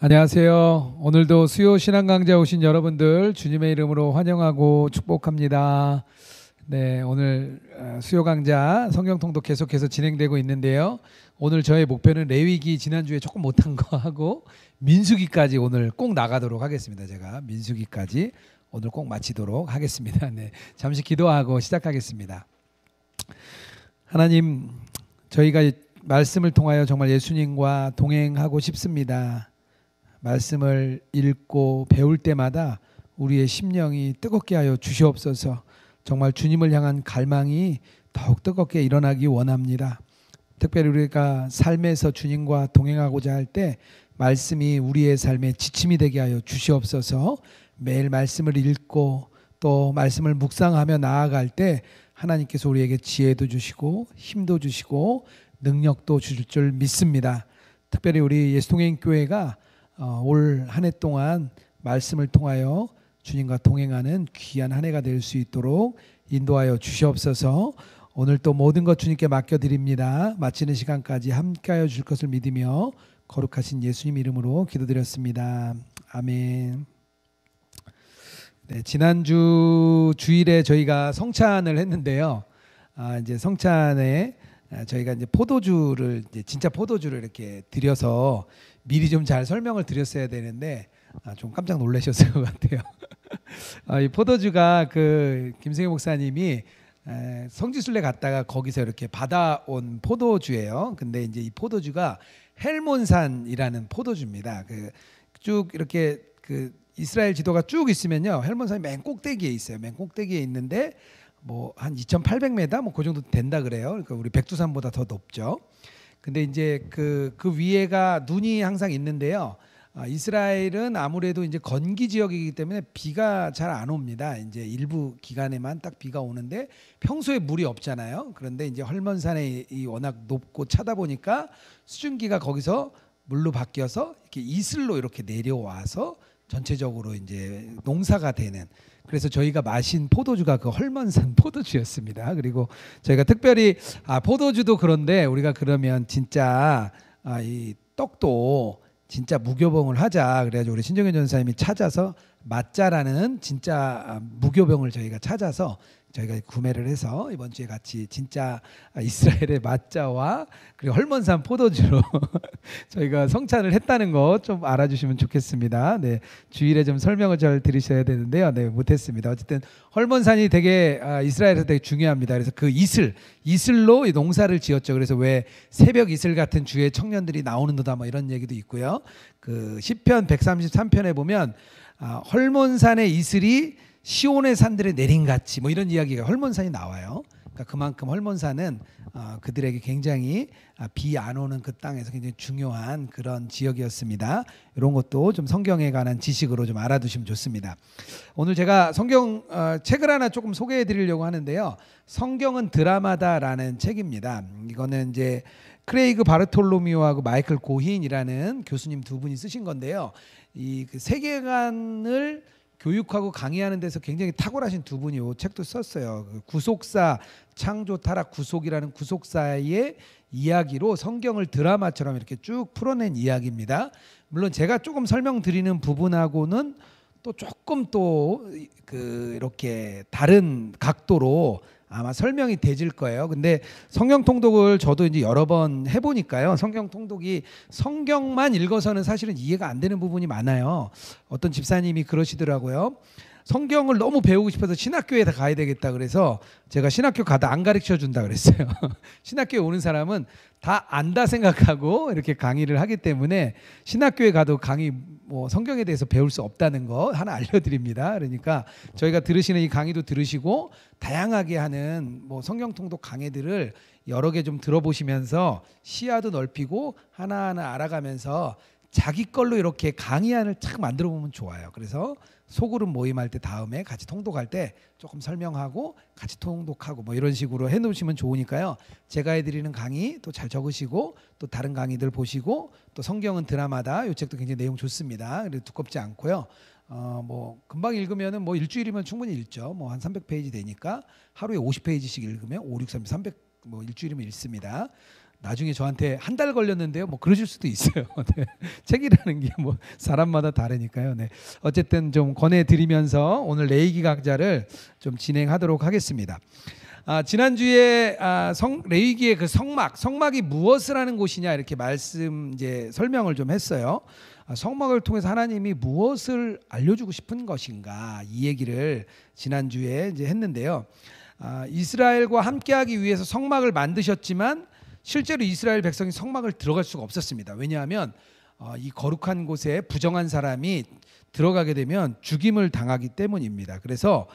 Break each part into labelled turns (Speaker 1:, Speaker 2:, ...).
Speaker 1: 안녕하세요. 오늘도 수요 신앙 강좌 오신 여러분들 주님의 이름으로 환영하고 축복합니다. 네, 오늘 수요 강좌 성경 통독 계속해서 진행되고 있는데요. 오늘 저의 목표는 레위기 지난주에 조금 못한 거 하고 민수기까지 오늘 꼭 나가도록 하겠습니다. 제가 민수기까지 오늘 꼭 마치도록 하겠습니다. 네, 잠시 기도하고 시작하겠습니다. 하나님, 저희가 말씀을 통하여 정말 예수님과 동행하고 싶습니다. 말씀을 읽고 배울 때마다 우리의 심령이 뜨겁게 하여 주시옵소서. 정말 주님을 향한 갈망이 더욱 뜨겁게 일어나기 원합니다. 특별히 우리가 삶에서 주님과 동행하고자 할 때 말씀이 우리의 삶에 지침이 되게 하여 주시옵소서. 매일 말씀을 읽고 또 말씀을 묵상하며 나아갈 때 하나님께서 우리에게 지혜도 주시고 힘도 주시고 능력도 주실 줄 믿습니다. 특별히 우리 예수동행교회가 올 한 해 동안 말씀을 통하여 주님과 동행하는 귀한 한 해가 될 수 있도록 인도하여 주시옵소서. 오늘 또 모든 것 주님께 맡겨드립니다. 마치는 시간까지 함께하여 줄 것을 믿으며 거룩하신 예수님 이름으로 기도드렸습니다. 아멘. 네, 지난주 주일에 저희가 성찬을 했는데요. 이제 성찬에 저희가 이제 포도주를 진짜 포도주를 이렇게 드려서 미리 좀 잘 설명을 드렸어야 되는데 좀 깜짝 놀라셨을 것 같아요. 이 포도주가 그 김승희 목사님이 성지순례 갔다가 거기서 이렇게 받아온 포도주예요. 근데 이제 이 포도주가 헬몬산이라는 포도주입니다. 쭉 이렇게 이스라엘 지도가 쭉 있으면요, 헬몬산이 맨 꼭대기에 있어요. 맨 꼭대기에 있는데 뭐 한 2,800m 뭐 그 정도 된다 그래요. 그러니까 우리 백두산보다 더 높죠. 근데 이제 그 위에가 눈이 항상 있는데요. 이스라엘은 아무래도 이제 건기 지역이기 때문에 비가 잘 안 옵니다. 이제 일부 기간에만 딱 비가 오는데 평소에 물이 없잖아요. 그런데 이제 헐몬산에 워낙 높고 차다 보니까 수증기가 거기서 물로 바뀌어서 이렇게 이슬로 이렇게 내려와서 전체적으로 이제 농사가 되는, 그래서 저희가 마신 포도주가 그 헐몬산 포도주였습니다. 그리고 저희가 특별히 포도주도 그런데 우리가 그러면 진짜 이 떡도 진짜 무교병을 하자, 그래가지고 우리 신정현 전사님이 찾아서 맞자라는 진짜 무교병을 저희가 찾아서 저희가 구매를 해서 이번 주에 같이 진짜 이스라엘의 맞자와 그리고 헐몬산 포도주로 저희가 성찬을 했다는 거 좀 알아주시면 좋겠습니다. 네, 주일에 좀 설명을 잘 들으셔야 되는데요. 네, 못했습니다. 어쨌든 헐몬산이 되게 이스라엘에서 되게 중요합니다. 그래서 그 이슬로 이 농사를 지었죠. 그래서 왜 새벽 이슬 같은 주에 청년들이 나오는도다 뭐 이런 얘기도 있고요. 그 시편 133편에 보면 헐몬산의 이슬이 시온의 산들에 내린같이 뭐 이런 이야기가 헐몬산이 나와요. 그러니까 그만큼 헐몬산은 그들에게 굉장히 비 안 오는 그 땅에서 굉장히 중요한 그런 지역이었습니다. 이런 것도 좀 성경에 관한 지식으로 좀 알아두시면 좋습니다. 오늘 제가 성경 책을 하나 조금 소개해 드리려고 하는데요. 성경은 드라마다라는 책입니다. 이거는 이제 크레이그 바르톨로미오하고 마이클 고힌이라는 교수님 두 분이 쓰신 건데요. 이 세계관을 교육하고 강의하는 데서 굉장히 탁월하신 두 분이 이 책도 썼어요. 구속사 창조 타락 구속이라는 구속사의 이야기로 성경을 드라마처럼 이렇게 쭉 풀어낸 이야기입니다. 물론 제가 조금 설명드리는 부분하고는 또 조금 이렇게 다른 각도로 아마 설명이 되질 거예요. 근데 성경 통독을 저도 이제 여러 번 해보니까요, 성경 통독이 성경만 읽어서는 사실은 이해가 안 되는 부분이 많아요. 어떤 집사님이 그러시더라고요. 성경을 너무 배우고 싶어서 신학교에 다 가야 되겠다 그래서 제가 신학교 가다 안 가르쳐 준다 그랬어요. 신학교에 오는 사람은 다 안다 생각하고 이렇게 강의를 하기 때문에 신학교에 가도 강의 뭐 성경에 대해서 배울 수 없다는 거 하나 알려드립니다. 그러니까 저희가 들으시는 이 강의도 들으시고 다양하게 하는 뭐 성경 통독 강의들을 여러 개 좀 들어보시면서 시야도 넓히고 하나하나 알아가면서 자기 걸로 이렇게 강의안을 착 만들어 보면 좋아요. 그래서 소그룹 모임할 때 다음에 같이 통독할 때 조금 설명하고 같이 통독하고 뭐 이런 식으로 해놓으시면 좋으니까요. 제가 해드리는 강의 또 잘 적으시고 또 다른 강의들 보시고 또 성경은 드라마다 이 책도 굉장히 내용 좋습니다. 그리고 두껍지 않고요. 뭐 금방 읽으면은 뭐 일주일이면 충분히 읽죠. 뭐 한 300페이지 되니까 하루에 50페이지씩 읽으면 5, 6, 3, 300 뭐 일주일이면 읽습니다. 나중에 저한테 한 달 걸렸는데요. 뭐 그러실 수도 있어요. 네. 책이라는 게 뭐 사람마다 다르니까요. 네. 어쨌든 좀 권해드리면서 오늘 레위기 강좌를 좀 진행하도록 하겠습니다. 지난주에 레위기의 그 성막이 무엇을 하는 곳이냐 이렇게 이제 설명을 좀 했어요. 성막을 통해서 하나님이 무엇을 알려주고 싶은 것인가 이 얘기를 지난주에 이제 했는데요. 이스라엘과 함께하기 위해서 성막을 만드셨지만 실제로 이스라엘 백성이 성막을 들어갈 수가 없었습니다. 왜냐하면 이 거룩한 곳에 부정한 사람이 들어가게 되면 죽임을 당하기 때문입니다. 그래서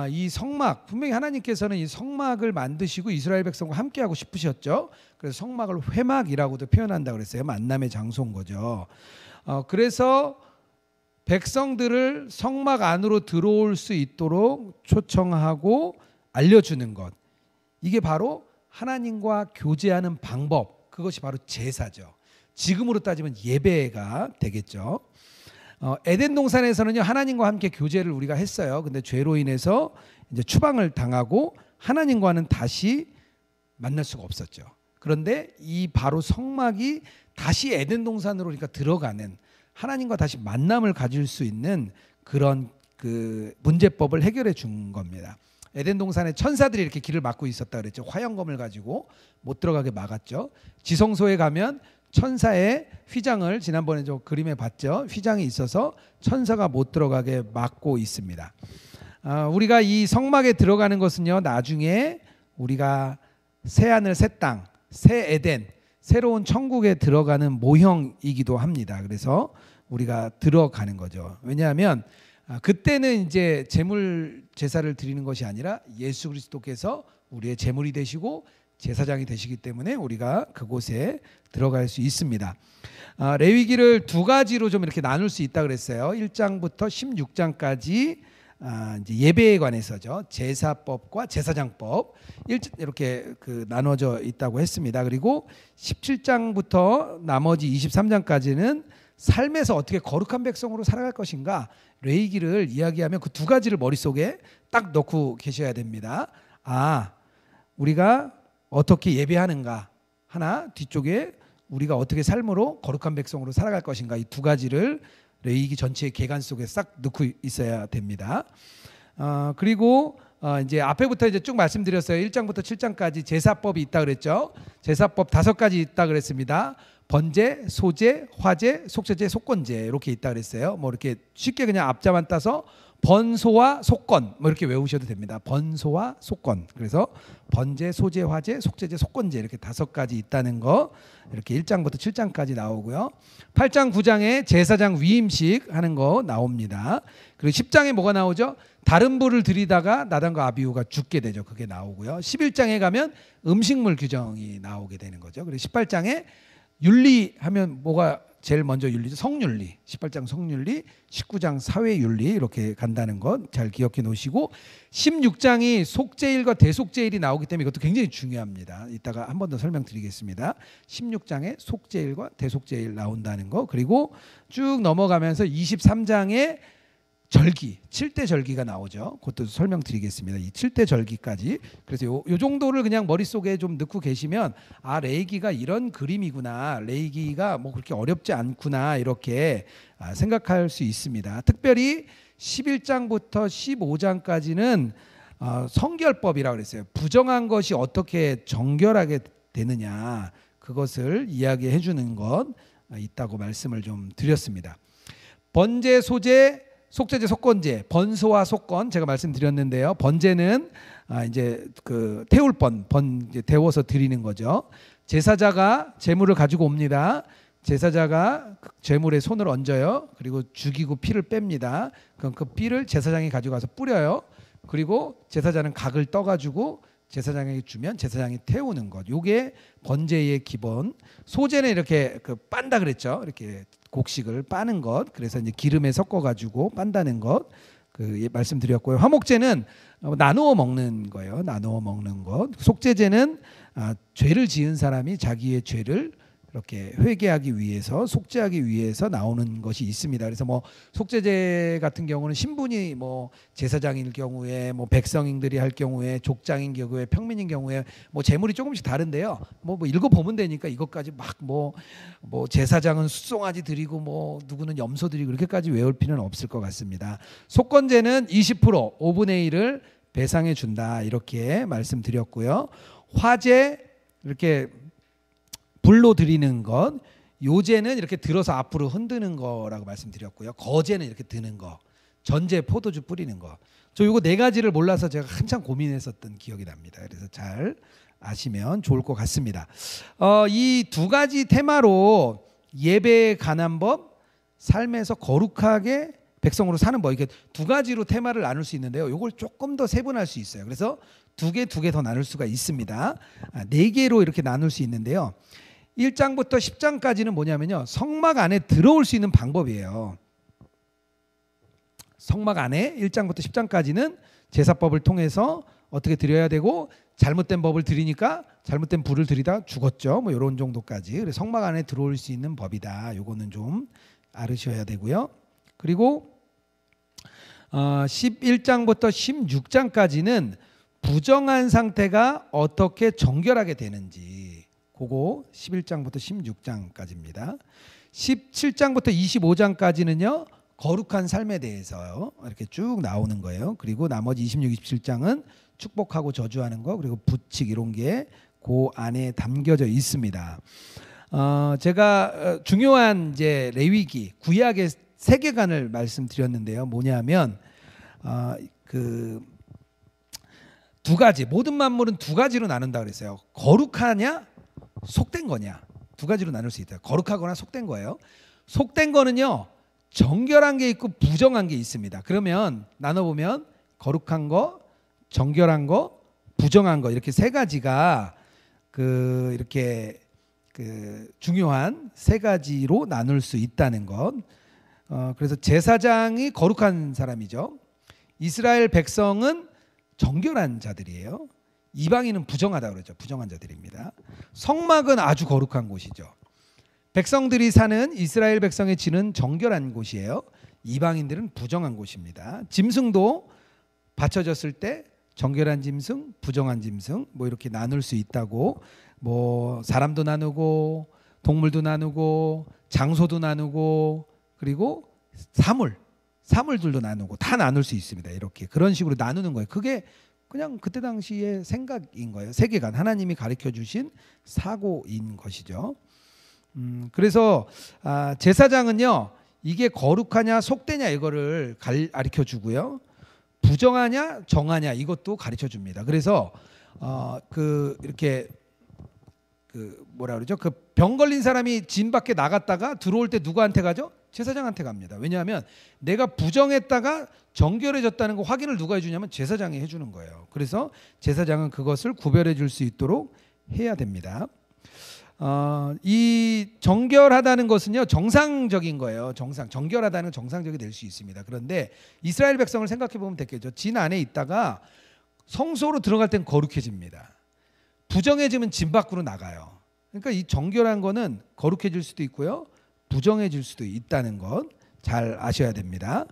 Speaker 1: 이 성막, 분명히 하나님께서는 이 성막을 만드시고 이스라엘 백성과 함께하고 싶으셨죠. 그래서 성막을 회막이라고도 표현한다고 그랬어요. 만남의 장소인 거죠. 그래서 백성들을 성막 안으로 들어올 수 있도록 초청하고 알려주는 것, 이게 바로 하나님과 교제하는 방법, 그것이 바로 제사죠. 지금으로 따지면 예배가 되겠죠. 에덴 동산에서는요, 하나님과 함께 교제를 우리가 했어요. 근데 죄로 인해서 이제 추방을 당하고 하나님과는 다시 만날 수가 없었죠. 그런데 이 바로 성막이 다시 에덴 동산으로 그러니까 들어가는, 하나님과 다시 만남을 가질 수 있는 그런 그 문제법을 해결해 준 겁니다. 에덴 동산에 천사들이 이렇게 길을 막고 있었다 그랬죠. 화영검을 가지고 못 들어가게 막았죠. 지성소에 가면 천사의 휘장을 지난번에 저 그림에 봤죠. 휘장이 있어서 천사가 못 들어가게 막고 있습니다. 우리가 이 성막에 들어가는 것은요, 나중에 우리가 새 하늘 새 땅, 새 에덴, 새로운 천국에 들어가는 모형이기도 합니다. 그래서 우리가 들어가는 거죠. 왜냐하면 그때는 이제 제물 제사를 드리는 것이 아니라 예수 그리스도께서 우리의 제물이 되시고 제사장이 되시기 때문에 우리가 그곳에 들어갈 수 있습니다. 레위기를 두 가지로 좀 이렇게 나눌 수 있다 그랬어요. 1장부터 16장까지 이제 예배에 관해서죠. 제사법과 제사장법 이렇게 나눠져 있다고 했습니다. 그리고 17장부터 나머지 23장까지는 삶에서 어떻게 거룩한 백성으로 살아갈 것인가, 레위기를 이야기하면 그 두 가지를 머릿속에 딱 넣고 계셔야 됩니다. 우리가 어떻게 예배하는가 하나, 뒤쪽에 우리가 어떻게 삶으로 거룩한 백성으로 살아갈 것인가, 이 두 가지를 레위기 전체의 개관 속에 싹 넣고 있어야 됩니다. 그리고 이제 앞에부터 이제 쭉 말씀드렸어요. 1장부터 7장까지 제사법이 있다 그랬죠. 제사법 5가지 있다 그랬습니다. 번제, 소제, 화제, 속죄제, 속건제 이렇게 있다 그랬어요. 뭐 이렇게 쉽게 그냥 앞자만 따서 번소와 속건 뭐 이렇게 외우셔도 됩니다. 번소와 속건. 그래서 번제, 소제, 화제, 속죄제, 속건제 이렇게 5가지 있다는 거 이렇게 1장부터 7장까지 나오고요. 8장, 9장에 제사장 위임식 하는 거 나옵니다. 그리고 10장에 뭐가 나오죠? 다른 불을 들이다가 나단과 아비후가 죽게 되죠. 그게 나오고요. 11장에 가면 음식물 규정이 나오게 되는 거죠. 그리고 18장에 윤리하면 뭐가 제일 먼저 윤리죠? 성윤리. 18장 성윤리, 19장 사회윤리 이렇게 간다는 것 잘 기억해 놓으시고, 16장이 속죄일과 대속죄일이 나오기 때문에 이것도 굉장히 중요합니다. 이따가 한 번 더 설명드리겠습니다. 16장에 속죄일과 대속죄일 나온다는 거, 그리고 쭉 넘어가면서 23장에 절기, 7대 절기가 나오죠. 그것도 설명드리겠습니다. 이 7대 절기까지. 그래서 요 정도를 그냥 머릿속에 좀 넣고 계시면 레위기가 이런 그림이구나, 레위기가 뭐 그렇게 어렵지 않구나 이렇게 생각할 수 있습니다. 특별히 11장부터 15장까지는 성결법이라고 그랬어요. 부정한 것이 어떻게 정결하게 되느냐, 그것을 이야기해 주는 것 있다고 말씀을 좀 드렸습니다. 번제, 소제, 속죄제, 속건제, 번소와 속건 제가 말씀드렸는데요. 번제는 이제 태울 이제 데워서 드리는 거죠. 제사자가 제물을 가지고 옵니다. 제사자가 제물에 손을 얹어요. 그리고 죽이고 피를 뺍니다. 그럼 그 피를 제사장이 가지고 가서 뿌려요. 그리고 제사자는 각을 떠가지고 제사장에게 주면 제사장이 태우는 것. 요게 번제의 기본. 소제는 이렇게 빤다 그랬죠. 이렇게 곡식을 빠는 것. 그래서 이제 기름에 섞어 가지고 빤다는 것. 말씀드렸고요. 화목제는 나누어 먹는 거예요. 나누어 먹는 것. 속죄제는 죄를 지은 사람이 자기의 죄를 이렇게 회개하기 위해서, 속죄하기 위해서 나오는 것이 있습니다. 그래서 뭐 속죄제 같은 경우는 신분이 뭐 제사장일 경우에, 뭐 백성인들이 할 경우에, 족장인 경우에, 평민인 경우에 뭐 제물이 조금씩 다른데요. 뭐 읽어 보면 되니까 이것까지 막 뭐 제사장은 숫송아지 드리고 뭐 누구는 염소 드리고 이렇게까지 외울 필요는 없을 것 같습니다. 속건제는 20% 5분의 1을 배상해 준다, 이렇게 말씀드렸고요. 화제 이렇게 불로 드리는 것, 요제는 이렇게 들어서 앞으로 흔드는 거라고 말씀드렸고요. 거제는 이렇게 드는 거, 전제 포도주 뿌리는 거. 저 이거 네 가지를 몰라서 제가 한참 고민했었던 기억이 납니다. 그래서 잘 아시면 좋을 것 같습니다. 이 두 가지 테마로 예배에 관한 법, 삶에서 거룩하게 백성으로 사는 법, 이렇게 두 가지로 테마를 나눌 수 있는데요. 이걸 조금 더 세분할 수 있어요. 그래서 두 개 더 나눌 수가 있습니다. 네 개로 이렇게 나눌 수 있는데요. 1장부터 10장까지는 뭐냐면요, 성막 안에 들어올 수 있는 방법이에요. 성막 안에 1장부터 10장까지는 제사법을 통해서 어떻게 드려야 되고, 잘못된 법을 드리니까 잘못된 불을 들이다 죽었죠. 뭐 이런 정도까지. 그래서 성막 안에 들어올 수 있는 법이다. 요거는 좀 알으셔야 되고요. 그리고 11장부터 16장까지는 부정한 상태가 어떻게 정결하게 되는지, 그거 11장부터 16장까지입니다. 17장부터 25장까지는요, 거룩한 삶에 대해서 이렇게 쭉 나오는 거예요. 그리고 나머지 26, 27장은 축복하고 저주하는 거, 그리고 부칙, 이런 게 그 안에 담겨져 있습니다. 제가 중요한 이제 레위기, 구약의 세계관을 말씀드렸는데요. 뭐냐면 그 두 가지, 모든 만물은 두 가지로 나눈다 그랬어요. 거룩하냐, 속된 거냐, 두 가지로 나눌 수 있다. 거룩하거나 속된 거예요. 속된 거는요, 정결한 게 있고 부정한 게 있습니다. 그러면 나눠보면 거룩한 거, 정결한 거, 부정한 거, 이렇게 세 가지가 이렇게 중요한 세 가지로 나눌 수 있다는 것. 그래서 제사장이 거룩한 사람이죠. 이스라엘 백성은 정결한 자들이에요. 이방인은 부정하다 그러죠. 부정한 자들입니다. 성막은 아주 거룩한 곳이죠. 백성들이 사는 이스라엘 백성의 지는 정결한 곳이에요. 이방인들은 부정한 곳입니다. 짐승도 바쳐졌을 때 정결한 짐승, 부정한 짐승, 뭐 이렇게 나눌 수 있다고, 뭐 사람도 나누고 동물도 나누고 장소도 나누고, 그리고 사물들도 나누고 다 나눌 수 있습니다. 이렇게 그런 식으로 나누는 거예요. 그게 그냥 그때 당시의 생각인 거예요. 세계관, 하나님이 가르쳐 주신 사고인 것이죠. 그래서 제사장은요, 이게 거룩하냐 속되냐 이거를 가르쳐 주고요, 부정하냐 정하냐 이것도 가르쳐 줍니다. 그래서 이렇게 뭐라 그러죠? 그 병 걸린 사람이 진 밖에 나갔다가 들어올 때 누구한테 가죠? 제사장한테 갑니다. 왜냐하면 내가 부정했다가 정결해졌다는 거 확인을 누가 해주냐면 제사장이 해주는 거예요. 그래서 제사장은 그것을 구별해 줄 수 있도록 해야 됩니다. 이 정결하다는 것은요, 정상적인 거예요. 정결하다는 건 정상적이 될 수 있습니다. 그런데 이스라엘 백성을 생각해 보면 되겠죠. 진 안에 있다가 성소로 들어갈 땐 거룩해집니다. 부정해지면 진 밖으로 나가요. 그러니까 이 정결한 거는 거룩해질 수도 있고요, 부정해질 수도 있다는 것 잘 아셔야 됩니다.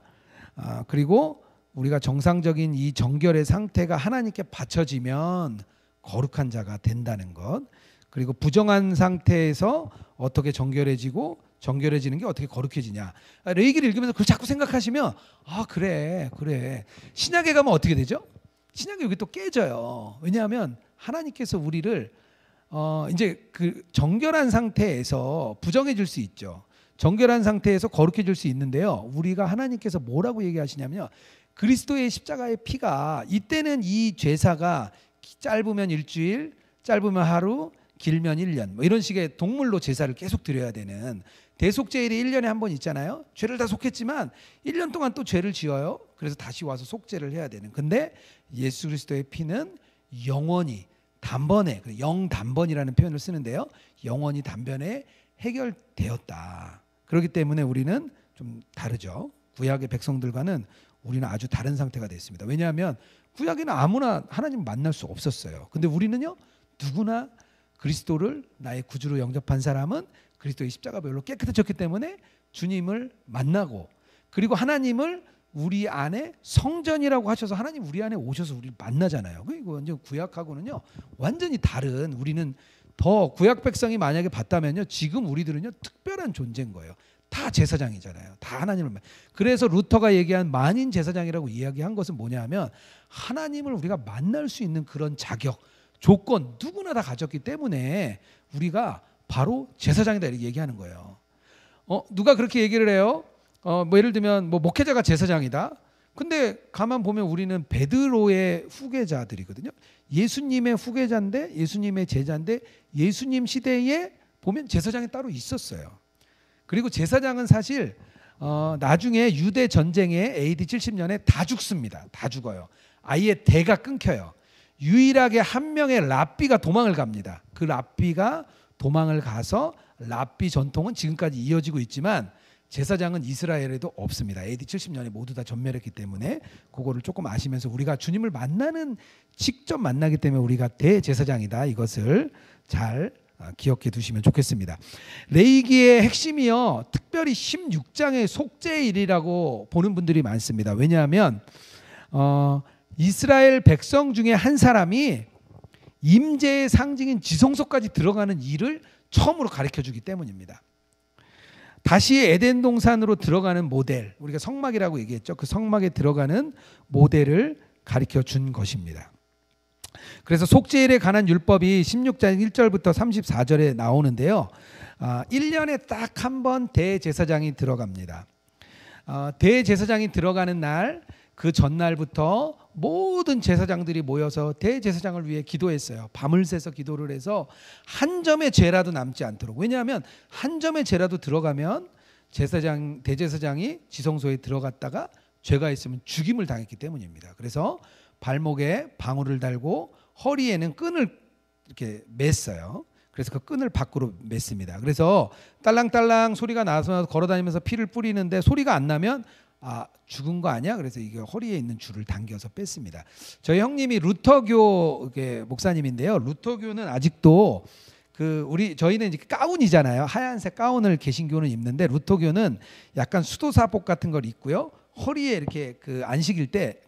Speaker 1: 그리고 우리가 정상적인 이 정결의 상태가 하나님께 바쳐지면 거룩한 자가 된다는 것, 그리고 부정한 상태에서 어떻게 정결해지고 정결해지는 게 어떻게 거룩해지냐. 레위기를 읽으면서 그걸 자꾸 생각하시면 그래 신약에 가면 어떻게 되죠? 신약이 여기 또 깨져요. 왜냐하면 하나님께서 우리를 이제 그 정결한 상태에서 부정해질 수 있죠. 정결한 상태에서 거룩해질 수 있는데요, 우리가 하나님께서 뭐라고 얘기하시냐면요, 그리스도의 십자가의 피가, 이때는 이 제사가 짧으면 일주일, 짧으면 하루, 길면 1년, 뭐 이런 식의 동물로 제사를 계속 드려야 되는, 대속죄일이 1년에 한 번 있잖아요. 죄를 다 속했지만 1년 동안 또 죄를 지어요. 그래서 다시 와서 속죄를 해야 되는. 근데 예수 그리스도의 피는 영원히 단번에, 영단번이라는 표현을 쓰는데요, 영원히 단번에 해결되었다. 그렇기 때문에 우리는 좀 다르죠. 구약의 백성들과는 우리는 아주 다른 상태가 됐습니다. 왜냐하면 구약에는 아무나 하나님 만날 수 없었어요. 근데 우리는요, 누구나 그리스도를 나의 구주로 영접한 사람은 그리스도의 십자가별로 깨끗해졌기 때문에 주님을 만나고, 그리고 하나님을 우리 안에 성전이라고 하셔서 하나님 우리 안에 오셔서 우리를 만나잖아요. 이거 완전 구약하고는요 완전히 다른, 우리는 더 구약 백성이 만약에 봤다면요 지금 우리들은요 특별한 존재인 거예요. 다 제사장이잖아요. 다 하나님을. 그래서 루터가 얘기한 만인 제사장이라고 이야기한 것은 뭐냐면 하나님을 우리가 만날 수 있는 그런 자격, 조건 누구나 다 가졌기 때문에 우리가 바로 제사장이다 이렇게 얘기하는 거예요. 누가 그렇게 얘기를 해요? 뭐 예를 들면 뭐 목회자가 제사장이다. 근데 가만 보면 우리는 베드로의 후계자들이거든요. 예수님의 후계자인데, 예수님의 제자인데, 예수님 시대에 보면 제사장이 따로 있었어요. 그리고 제사장은 사실 나중에 유대 전쟁에 AD 70년에 다 죽습니다. 다 죽어요. 아예 대가 끊겨요. 유일하게 한 명의 랍비가 도망을 갑니다. 그 랍비가 도망을 가서 랍비 전통은 지금까지 이어지고 있지만 제사장은 이스라엘에도 없습니다. AD 70년에 모두 다 전멸했기 때문에 그거를 조금 아시면서 우리가 주님을 만나는, 직접 만나기 때문에 우리가 대제사장이다, 이것을 잘 기억해 두시면 좋겠습니다. 레위기의 핵심이요 특별히 16장의 속죄일이라고 보는 분들이 많습니다. 왜냐하면 이스라엘 백성 중에 한 사람이 임재의 상징인 지성소까지 들어가는 일을 처음으로 가르쳐주기 때문입니다. 다시 에덴 동산으로 들어가는 모델, 우리가 성막이라고 얘기했죠. 그 성막에 들어가는 모델을 가르쳐 준 것입니다. 그래서 속죄일에 관한 율법이 16장 1절부터 34절에 나오는데요. 1년에 딱 한 번 대제사장이 들어갑니다. 대제사장이 들어가는 날, 그 전날부터 모든 제사장들이 모여서 대제사장을 위해 기도했어요. 밤을 새서 기도를 해서 한 점의 죄라도 남지 않도록. 왜냐하면 한 점의 죄라도 들어가면 대제사장이 지성소에 들어갔다가 죄가 있으면 죽임을 당했기 때문입니다. 그래서 발목에 방울을 달고 허리에는 끈을 이렇게 맸어요. 그래서 그 끈을 밖으로 맸습니다. 그래서 딸랑딸랑 소리가 나서 걸어다니면서 피를 뿌리는데 소리가 안 나면 죽은 거 아니야? 그래서 이게 허리에 있는 줄을 당겨서 뺐습니다. 저희 형님이 루터교 목사님인데요. 루터교는 아직도 저희는 이제 가운이잖아요. 하얀색 가운을 개신교는 입는데 루터교는 약간 수도사복 같은 걸 입고요. 허리에 이렇게 안식일 때,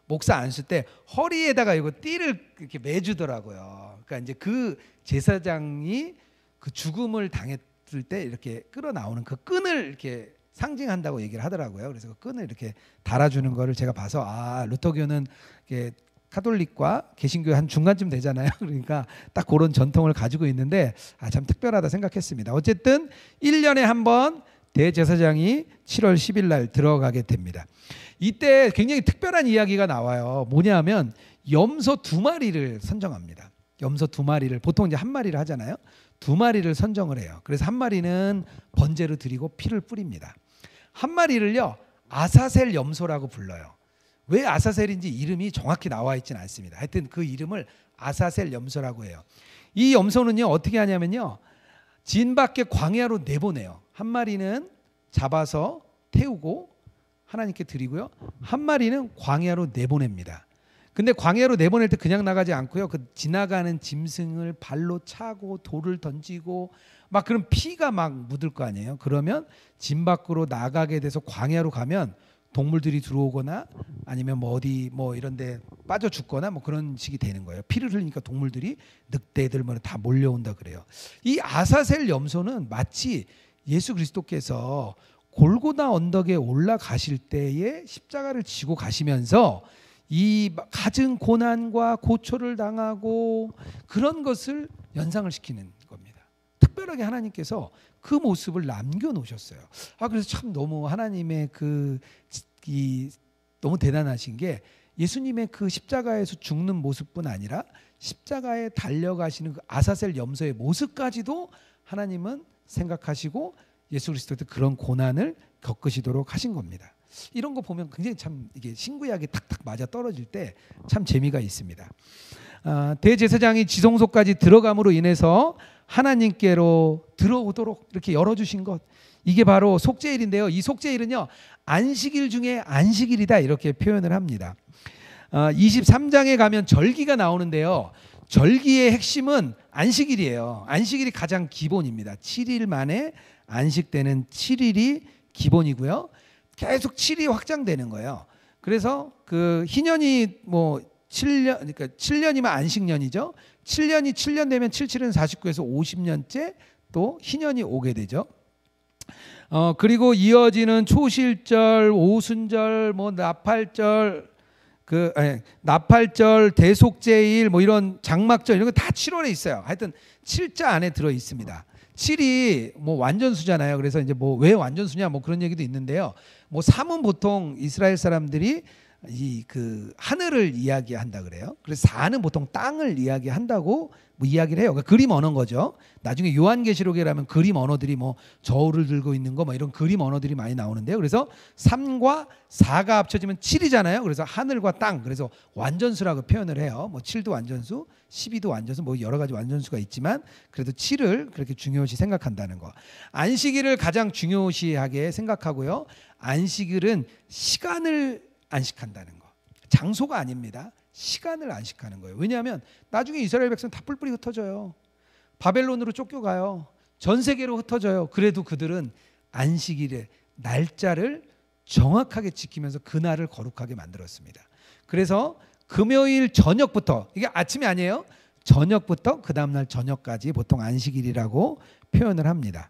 Speaker 1: 목사 안수 때 허리에다가 이거 띠를 이렇게 매주더라고요. 그러니까 이제 그 제사장이 그 죽음을 당했을 때 이렇게 끌어 나오는 그 끈을 이렇게 상징한다고 얘기를 하더라고요. 그래서 그 끈을 이렇게 달아주는 거를 제가 봐서 루터교는 이렇게 카톨릭과 개신교 한 중간쯤 되잖아요. 그러니까 딱 그런 전통을 가지고 있는데 참 특별하다 생각했습니다. 어쨌든 1년에 한 번 대제사장이 7월 10일 날 들어가게 됩니다. 이때 굉장히 특별한 이야기가 나와요. 뭐냐면 염소 2마리를 선정합니다. 염소 2마리를, 보통 이제 1마리를 하잖아요. 2마리를 선정을 해요. 그래서 1마리는 번제로 드리고 피를 뿌립니다. 1마리를요 아사셀 염소라고 불러요. 왜 아사셀인지 이름이 정확히 나와 있지는 않습니다. 하여튼 그 이름을 아사셀 염소라고 해요. 이 염소는요 어떻게 하냐면요 진 밖에 광야로 내보내요. 1마리는 잡아서 태우고 하나님께 드리고요, 1마리는 광야로 내보냅니다. 근데 광야로 내보낼 때 그냥 나가지 않고요, 그 지나가는 짐승을 발로 차고 돌을 던지고 막 그런 피가 막 묻을 거 아니에요. 그러면 진 밖으로 나가게 돼서 광야로 가면 동물들이 들어오거나 아니면 어디 이런데 빠져 죽거나 그런 식이 되는 거예요. 피를 흘리니까 동물들이, 늑대들 다 몰려온다 그래요. 이 아사셀 염소는 마치 예수 그리스도께서 골고다 언덕에 올라가실 때에 십자가를 지고 가시면서 이 갖은 고난과 고초를 당하고 그런 것을 연상을 시키는 겁니다. 특별하게 하나님께서 그 모습을 남겨놓으셨어요. 그래서 참 너무 하나님의 너무 대단하신 게 예수님의 그 십자가에서 죽는 모습뿐 아니라 십자가에 달려가시는 그 아사셀 염소의 모습까지도 하나님은 생각하시고 예수 그리스도도 그런 고난을 겪으시도록 하신 겁니다. 이런 거 보면 굉장히 참 이게 신구약이 탁탁 맞아 떨어질 때 참 재미가 있습니다. 대제사장이 지성소까지 들어감으로 인해서 하나님께로 들어오도록 이렇게 열어주신 것, 이게 바로 속죄일인데요. 이 속죄일은요 안식일 중에 안식일이다 이렇게 표현을 합니다. 23장에 가면 절기가 나오는데요. 절기의 핵심은 안식일이에요. 안식일이 가장 기본입니다. 7일 만에 안식되는 7일이 기본이고요. 계속 7일이 확장되는 거예요. 그래서 그 희년이 뭐 7년, 그러니까 7년이면 안식년이죠. 7년이 7년 되면 77은 49에서 50년째 또 희년이 오게 되죠. 그리고 이어지는 초실절, 오순절, 뭐 나팔절, 나팔절, 대속제일, 뭐 이런 장막절 이런 거 다 7월에 있어요. 하여튼 7자 안에 들어 있습니다. 7이 뭐 완전수잖아요. 그래서 이제 뭐 왜 완전수냐 뭐 그런 얘기도 있는데요. 뭐 3은 보통 이스라엘 사람들이 이 그 하늘을 이야기한다 그래요. 그래서 4는 보통 땅을 이야기한다고 뭐 이야기를 해요. 그러니까 그림 언어인 거죠. 나중에 요한계시록이라면 그림 언어들이 뭐 저울을 들고 있는 거 뭐 이런 그림 언어들이 많이 나오는데요. 그래서 3과 4가 합쳐지면 7이잖아요. 그래서 하늘과 땅, 그래서 완전수라고 표현을 해요. 뭐 7도 완전수, 12도 완전수, 뭐 여러 가지 완전수가 있지만 그래도 7을 그렇게 중요시 생각한다는 거. 안식일을 가장 중요시하게 생각하고요. 안식일은 시간을 안식한다는 거. 장소가 아닙니다. 시간을 안식하는 거예요. 왜냐하면 나중에 이스라엘 백성 다 뿔뿔이 흩어져요. 바벨론으로 쫓겨가요. 전 세계로 흩어져요. 그래도 그들은 안식일의 날짜를 정확하게 지키면서 그날을 거룩하게 만들었습니다. 그래서 금요일 저녁부터, 이게 아침이 아니에요. 저녁부터 그 다음날 저녁까지 보통 안식일이라고 표현을 합니다.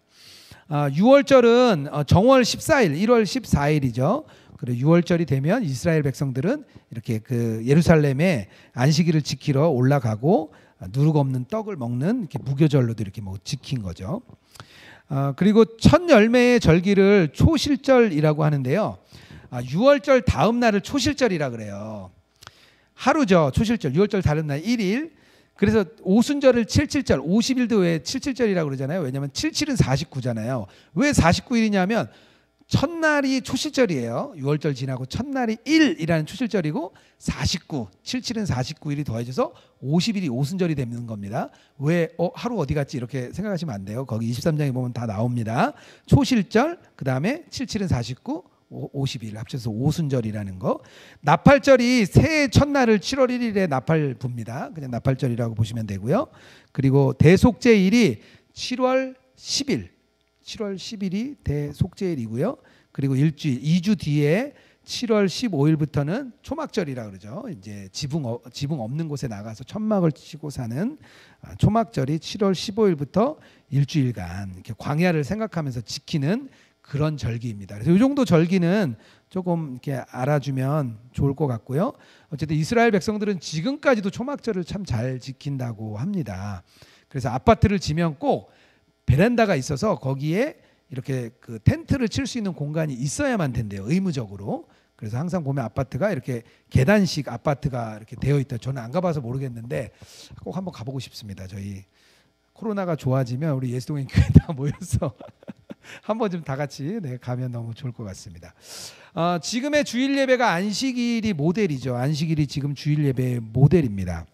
Speaker 1: 6월절은 정월 14일, 1월 14일이죠. 그리고 6월절이 되면 이스라엘 백성들은 이렇게 그 예루살렘에 안식일을 지키러 올라가고 누룩 없는 떡을 먹는 이렇게 무교절로도 이렇게 뭐 지킨 거죠. 그리고 첫 열매의 절기를 초실절이라고 하는데요. 6월절 다음 날을 초실절이라 그래요. 하루죠. 초실절. 6월절 다른 날 1일. 그래서 오순절을 77절, 50일도 왜 77절이라고 그러잖아요. 왜냐하면 77은 49잖아요. 왜 49일이냐면 첫날이 초실절이에요. 6월절 지나고 첫날이 1이라는 초실절이고 49, 77은 49일이 더해져서 50일이 오순절이 되는 겁니다. 왜 하루 어디 갔지 이렇게 생각하시면 안 돼요. 거기 23장에 보면 다 나옵니다. 초실절, 그 다음에 77은 49, 50일 합쳐서 오순절이라는 거. 나팔절이 새해 첫날을 7월 1일에 나팔 붑니다. 그냥 나팔절이라고 보시면 되고요. 그리고 대속제일이 7월 10일, 7월 10일이 대속제일이고요. 그리고 일주일, 2주 뒤에 7월 15일부터는 초막절이라 그러죠. 이제 지붕 없는 곳에 나가서 천막을 치고 사는 초막절이 7월 15일부터 일주일간 이렇게 광야를 생각하면서 지키는 그런 절기입니다. 그래서 이 정도 절기는 조금 이렇게 알아주면 좋을 것 같고요. 어쨌든 이스라엘 백성들은 지금까지도 초막절을 참 잘 지킨다고 합니다. 그래서 아파트를 지면 꼭 베란다가 있어서 거기에 이렇게 그 텐트를 칠 수 있는 공간이 있어야만 된대요. 의무적으로. 그래서 항상 보면 아파트가 이렇게 계단식 아파트가 이렇게 되어 있다. 저는 안 가봐서 모르겠는데 꼭 한번 가보고 싶습니다. 저희 코로나가 좋아지면 우리 예수동행 교회 다 모여서 한번 좀 다 같이 가면 너무 좋을 것 같습니다. 지금의 주일 예배가 안식일이 모델이죠. 안식일이 지금 주일 예배의 모델입니다.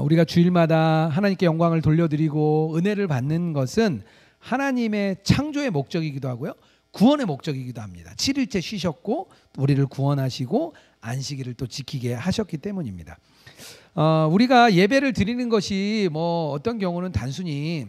Speaker 1: 우리가 주일마다 하나님께 영광을 돌려드리고 은혜를 받는 것은 하나님의 창조의 목적이기도 하고요. 구원의 목적이기도 합니다. 7일째 쉬셨고 우리를 구원하시고 안식일을 또 지키게 하셨기 때문입니다. 우리가 예배를 드리는 것이 뭐 어떤 경우는 단순히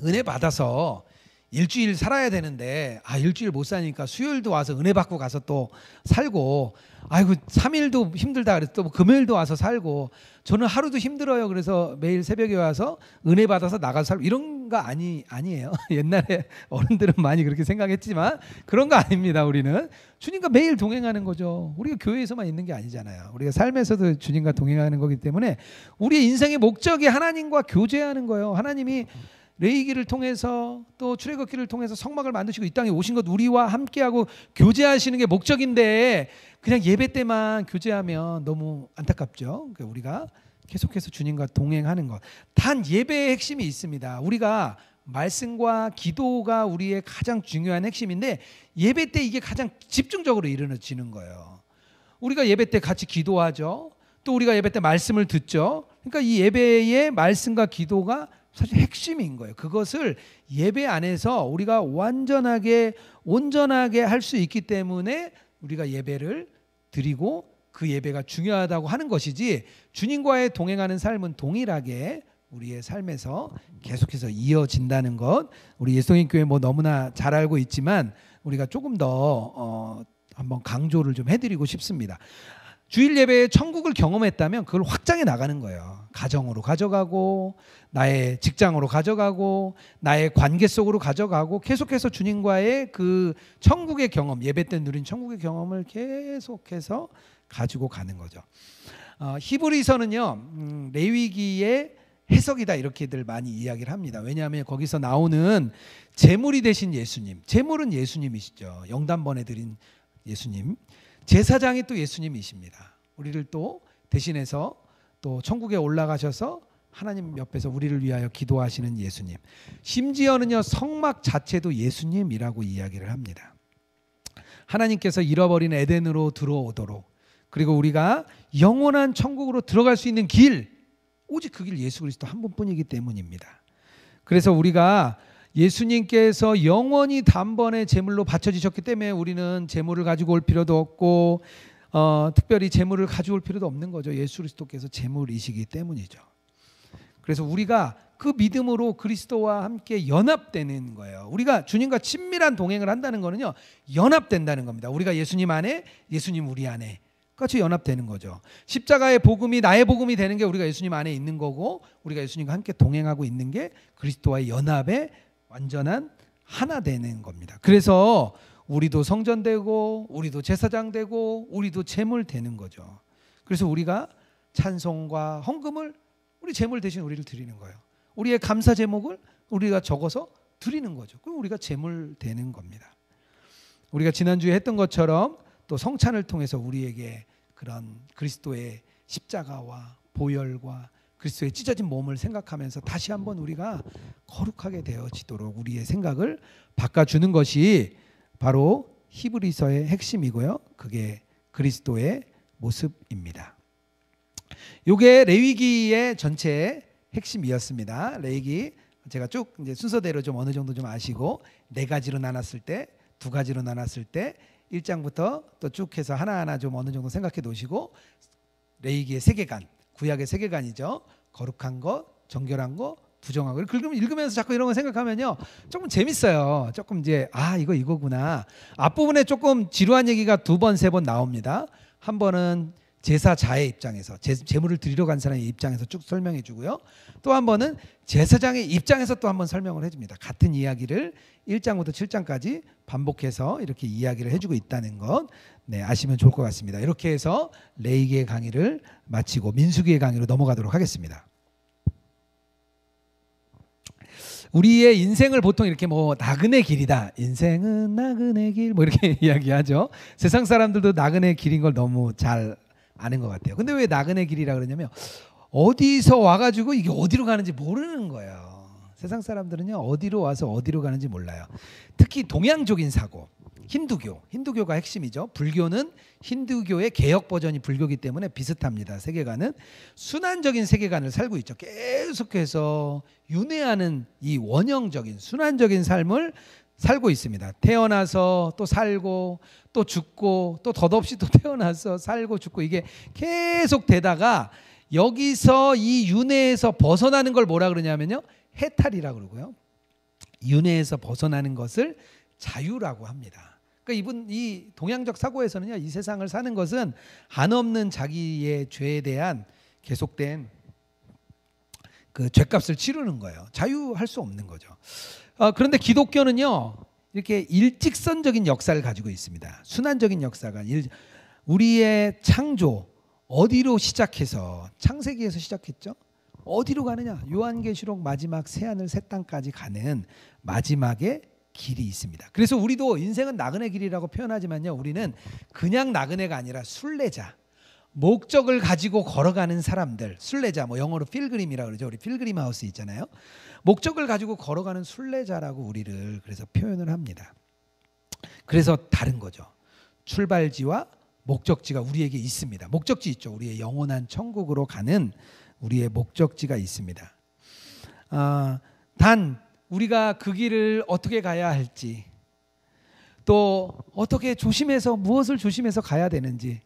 Speaker 1: 은혜 받아서 일주일 살아야 되는데 일주일 못 사니까 수요일도 와서 은혜 받고 가서 또 살고 아이고 3일도 힘들다 그래서 또 금요일도 와서 살고 저는 하루도 힘들어요. 그래서 매일 새벽에 와서 은혜 받아서 나가서 살고 이런 거 아니에요. 옛날에 어른들은 많이 그렇게 생각했지만 그런 거 아닙니다. 우리는 주님과 매일 동행하는 거죠. 우리가 교회에서만 있는 게 아니잖아요. 우리가 삶에서도 주님과 동행하는 거기 때문에 우리의 인생의 목적이 하나님과 교제하는 거예요. 하나님이 레위기를 통해서 또 출애굽기를 통해서 성막을 만드시고 이 땅에 오신 것 우리와 함께하고 교제하시는 게 목적인데 그냥 예배 때만 교제하면 너무 안타깝죠. 그러니까 우리가 계속해서 주님과 동행하는 것. 단 예배의 핵심이 있습니다. 우리가 말씀과 기도가 우리의 가장 중요한 핵심인데 예배 때 이게 가장 집중적으로 이루어지는 거예요. 우리가 예배 때 같이 기도하죠. 또 우리가 예배 때 말씀을 듣죠. 그러니까 이 예배의 말씀과 기도가 사실 핵심인 거예요. 그것을 예배 안에서 우리가 온전하게 할 수 있기 때문에 우리가 예배를 드리고 그 예배가 중요하다고 하는 것이지, 주님과의 동행하는 삶은 동일하게 우리의 삶에서 계속해서 이어진다는 것, 우리 예수님교회 뭐 너무나 잘 알고 있지만 우리가 조금 더 한번 강조를 좀 해드리고 싶습니다. 주일 예배에 천국을 경험했다면 그걸 확장해 나가는 거예요. 가정으로 가져가고, 나의 직장으로 가져가고, 나의 관계 속으로 가져가고, 계속해서 주님과의 그 천국의 경험, 예배 때 누린 천국의 경험을 계속해서 가지고 가는 거죠. 히브리서는요, 레위기의 해석이다 이렇게들 많이 이야기를 합니다. 왜냐하면 거기서 나오는 제물이 되신 예수님, 제물은 예수님이시죠. 영단번에 드린 예수님, 제사장이 또 예수님이십니다. 우리를 또 대신해서 또 천국에 올라가셔서 하나님 옆에서 우리를 위하여 기도하시는 예수님, 심지어는요 성막 자체도 예수님이라고 이야기를 합니다. 하나님께서 잃어버린 에덴으로 들어오도록, 그리고 우리가 영원한 천국으로 들어갈 수 있는 길, 오직 그 길 예수 그리스도 한 분뿐이기 때문입니다. 그래서 우리가 예수님께서 영원히 단번에 제물로 바쳐지셨기 때문에 우리는 제물을 가지고 올 필요도 없고 특별히 제물을 가져올 필요도 없는 거죠. 예수 그리스도께서 제물이시기 때문이죠. 그래서 우리가 그 믿음으로 그리스도와 함께 연합되는 거예요. 우리가 주님과 친밀한 동행을 한다는 거는요, 연합된다는 겁니다. 우리가 예수님 안에, 예수님 우리 안에 같이 연합되는 거죠. 십자가의 복음이 나의 복음이 되는 게 우리가 예수님 안에 있는 거고, 우리가 예수님과 함께 동행하고 있는 게 그리스도와의 연합의 완전한 하나 되는 겁니다. 그래서 우리도 성전되고, 우리도 제사장 되고, 우리도 제물 되는 거죠. 그래서 우리가 찬송과 헌금을 우리 제물 대신 우리를 드리는 거예요. 우리의 감사 제목을 우리가 적어서 드리는 거죠. 그럼 우리가 제물 되는 겁니다. 우리가 지난주에 했던 것처럼 또 성찬을 통해서 우리에게 그런 그리스도의 십자가와 보혈과 그리스도의 찢어진 몸을 생각하면서 다시 한번 우리가 거룩하게 되어지도록 우리의 생각을 바꿔주는 것이 바로 히브리서의 핵심이고요. 그게 그리스도의 모습입니다. 이게 레위기의 전체 핵심이었습니다. 레위기 제가 쭉 이제 순서대로 좀 어느 정도 좀 아시고, 네 가지로 나눴을 때, 두 가지로 나눴을 때 1장부터 또 쭉 해서 하나하나 좀 어느 정도 생각해 놓으시고, 레위기의 세계관, 구약의 세계관이죠. 거룩한 것, 정결한 것, 부정한 것. 읽으면서 자꾸 이런 거 생각하면요, 조금 재밌어요. 조금 이제 이거구나. 앞부분에 조금 지루한 얘기가 두 번, 세 번 나옵니다. 한 번은 제사자의 입장에서, 제물을 드리러 간 사람의 입장에서 쭉 설명해 주고요. 또 한 번은 제사장의 입장에서 또 한 번 설명을 해줍니다. 같은 이야기를 1장부터 7장까지 반복해서 이렇게 이야기를 해주고 있다는 것, 네, 아시면 좋을 것 같습니다. 이렇게 해서 레위기의 강의를 마치고 민수기의 강의로 넘어가도록 하겠습니다. 우리의 인생을 보통 이렇게 뭐 나그네 길이다, 인생은 나그네 길, 뭐 이렇게 이야기하죠. 세상 사람들도 나그네 길인 걸 너무 잘 아는 것 같아요. 근데 왜 나그네 길이라 그러냐면, 어디서 와가지고 이게 어디로 가는지 모르는 거예요. 세상 사람들은요, 어디로 와서 어디로 가는지 몰라요. 특히 동양적인 사고, 힌두교가 핵심이죠. 불교는 힌두교의 개혁 버전이 불교이기 때문에 비슷합니다. 세계관은 순환적인 세계관을 살고 있죠. 계속해서 윤회하는 이 원형적인 순환적인 삶을 살고 있습니다. 태어나서 또 살고 또 죽고 또 덧없이 또 태어나서 살고 죽고, 이게 계속 되다가 여기서 이 윤회에서 벗어나는 걸 뭐라 그러냐면요, 해탈이라고 그러고요. 윤회에서 벗어나는 것을 자유라고 합니다. 그러니까 이 동양적 사고에서는요, 이 세상을 사는 것은 한없는 자기의 죄에 대한 계속된 그 죄값을 치르는 거예요. 자유할 수 없는 거죠. 그런데 기독교는요, 이렇게 일직선적인 역사를 가지고 있습니다. 순환적인 역사가, 우리의 창조, 어디로 시작해서 창세기에서 시작했죠? 어디로 가느냐? 요한계시록 마지막 새하늘 새 땅까지 가는 마지막의 길이 있습니다. 그래서 우리도 인생은 나그네 길이라고 표현하지만요, 우리는 그냥 나그네가 아니라 순례자, 목적을 가지고 걸어가는 사람들, 순례자, 뭐 영어로 필그림이라고 그러죠. 우리 필그림 하우스 있잖아요. 목적을 가지고 걸어가는 순례자라고 우리를 그래서 표현을 합니다. 그래서 다른 거죠. 출발지와 목적지가 우리에게 있습니다. 목적지 있죠. 우리의 영원한 천국으로 가는 우리의 목적지가 있습니다. 단 우리가 그 길을 어떻게 가야 할지, 또 어떻게 조심해서 무엇을 조심해서 가야 되는지,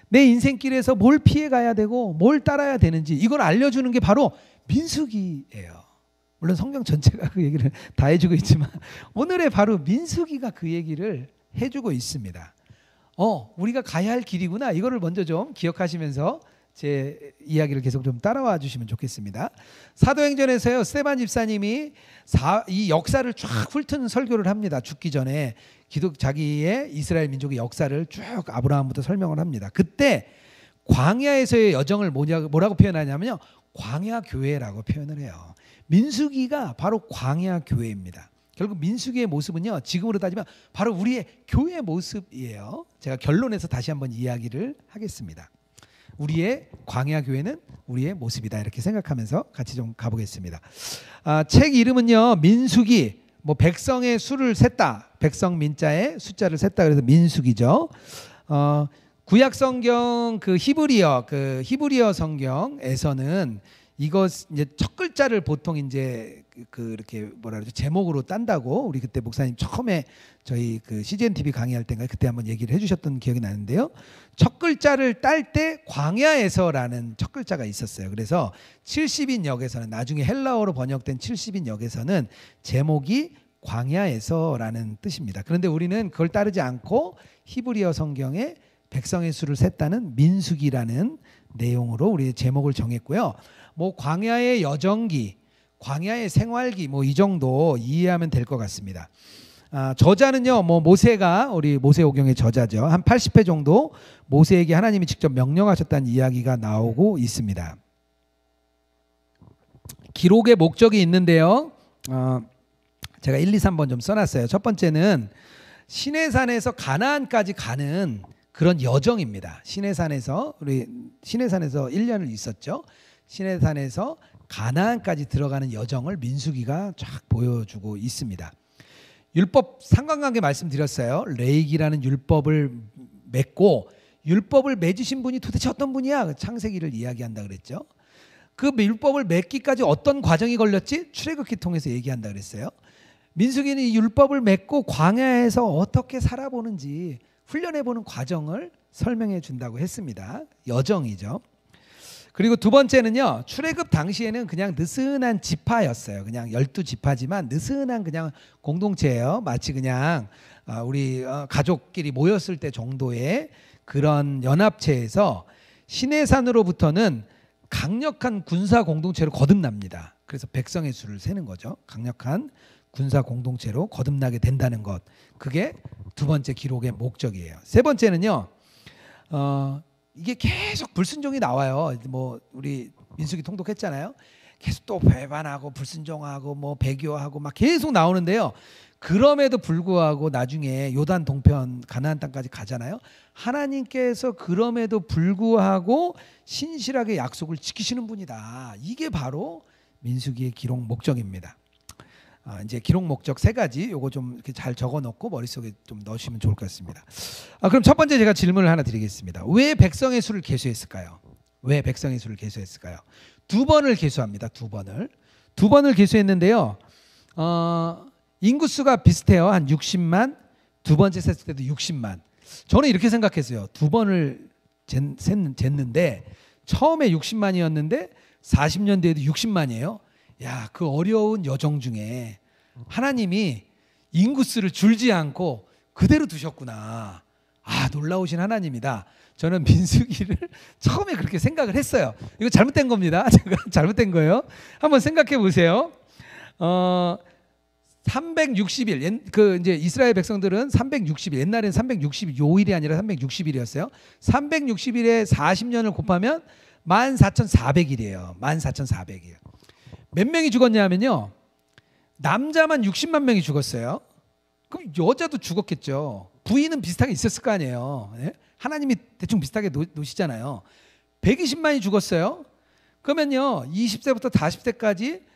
Speaker 1: 내 인생길에서 뭘 피해 가야 되고 뭘 따라야 되는지 이걸 알려주는 게 바로 민수기예요. 물론 성경 전체가 그 얘기를 다 해주고 있지만 오늘의 바로 민수기가 그 얘기를 해주고 있습니다. 우리가 가야 할 길이구나. 이거를 먼저 좀 기억하시면서 제 이야기를 계속 좀 따라와 주시면 좋겠습니다. 사도행전에서요, 스데반 집사님이 이 역사를 쫙 훑은 설교를 합니다. 죽기 전에 자기의 이스라엘 민족의 역사를 쭉 아브라함부터 설명을 합니다. 그때 광야에서의 여정을 뭐라고 표현하냐면요, 광야 교회라고 표현을 해요. 민수기가 바로 광야 교회입니다. 결국 민수기의 모습은요, 지금으로 따지면 바로 우리의 교회의 모습이에요. 제가 결론에서 다시 한번 이야기를 하겠습니다. 우리의 광야 교회는 우리의 모습이다, 이렇게 생각하면서 같이 좀 가보겠습니다. 책 이름은요, 민수기, 백성의 수를 셌다, 백성 민자의 숫자를 셌다, 그래서 민수기죠. 구약 성경 그 히브리어 성경에서는 이것 이제 첫 글자를 보통 이제 이렇게 제목으로 딴다고 우리 그때 목사님 처음에 저희 그 CGN TV 강의할 때인가 그때 한번 얘기를 해주셨던 기억이 나는데요. 첫 글자를 딸 때 광야에서라는 첫 글자가 있었어요. 그래서 70인 역에서는, 나중에 헬라어로 번역된 70인 역에서는 제목이 광야에서라는 뜻입니다. 그런데 우리는 그걸 따르지 않고 히브리어 성경에 백성의 수를 셌다는 민수기라는 내용으로 우리 제목을 정했고요. 광야의 여정기, 광야의 생활기, 이 정도 이해하면 될 것 같습니다. 저자는요, 모세가, 우리 모세오경의 저자죠. 한 80회 정도 모세에게 하나님이 직접 명령하셨다는 이야기가 나오고 있습니다. 기록의 목적이 있는데요. 제가 1, 2, 3번 좀 써놨어요. 첫 번째는 시내산에서 가나안까지 가는 그런 여정입니다. 시내산에서 1년을 있었죠. 시내산에서 가나안까지 들어가는 여정을 민수기가 쫙 보여주고 있습니다. 율법 상관관계 말씀드렸어요. 레위기라는 율법을 맺고, 율법을 맺으신 분이 도대체 어떤 분이야? 창세기를 이야기한다 그랬죠. 그 율법을 맺기까지 어떤 과정이 걸렸지? 출애굽기 통해서 얘기한다 그랬어요. 민수기는 이 율법을 맺고 광야에서 어떻게 살아보는지 훈련해보는 과정을 설명해 준다고 했습니다. 여정이죠. 그리고 두 번째는요, 출애굽 당시에는 그냥 느슨한 지파였어요. 그냥 12지파지만 느슨한 그냥 공동체예요. 마치 그냥 우리 가족끼리 모였을 때 정도의 그런 연합체에서 시내산으로부터는 강력한 군사 공동체로 거듭납니다. 그래서 백성의 수를 세는 거죠. 강력한 군사 공동체로 거듭나게 된다는 것, 그게 두 번째 기록의 목적이에요. 세 번째는요, 이게 계속 불순종이 나와요. 우리 민수기 통독했잖아요. 계속 또 배반하고 불순종하고 배교하고 막 계속 나오는데요. 그럼에도 불구하고 나중에 요단 동편 가나안 땅까지 가잖아요. 하나님께서 그럼에도 불구하고 신실하게 약속을 지키시는 분이다. 이게 바로 민수기의 기록 목적입니다. 이제 기록 목적 3가지, 요거 좀 이렇게 잘 적어놓고 머릿속에 좀 넣으시면 좋을 것 같습니다. 그럼 첫 번째 제가 질문을 하나 드리겠습니다. 왜 백성의 수를 계수했을까요? 왜 백성의 수를 계수했을까요? 2번을 계수합니다. 2번을 계수했는데요. 인구수가 비슷해요. 한 60만. 두 번째 셌을 때도 60만. 저는 이렇게 생각했어요. 2번을 쟀는데 처음에 60만이었는데 40년 뒤에도 60만이에요. 야, 그 어려운 여정 중에 하나님이 인구수를 줄지 않고 그대로 두셨구나. 놀라우신 하나님이다. 저는 민수기를 처음에 그렇게 생각을 했어요. 이거 잘못된 겁니다. 제가 잘못된 거예요. 한번 생각해 보세요. 360일, 이제 이스라엘 백성들은 360일, 옛날에는 360요일이 아니라 360일이었어요. 360일에 40년을 곱하면 14,400일이에요. 14,400일. 몇 명이 죽었냐면요, 남자만 60만 명이 죽었어요. 그럼 여자도 죽었겠죠. 부인은 비슷하게 있었을 거 아니에요. 네? 하나님이 대충 비슷하게 놓으시잖아요. 120만이 죽었어요. 그러면요, 20세부터 40세까지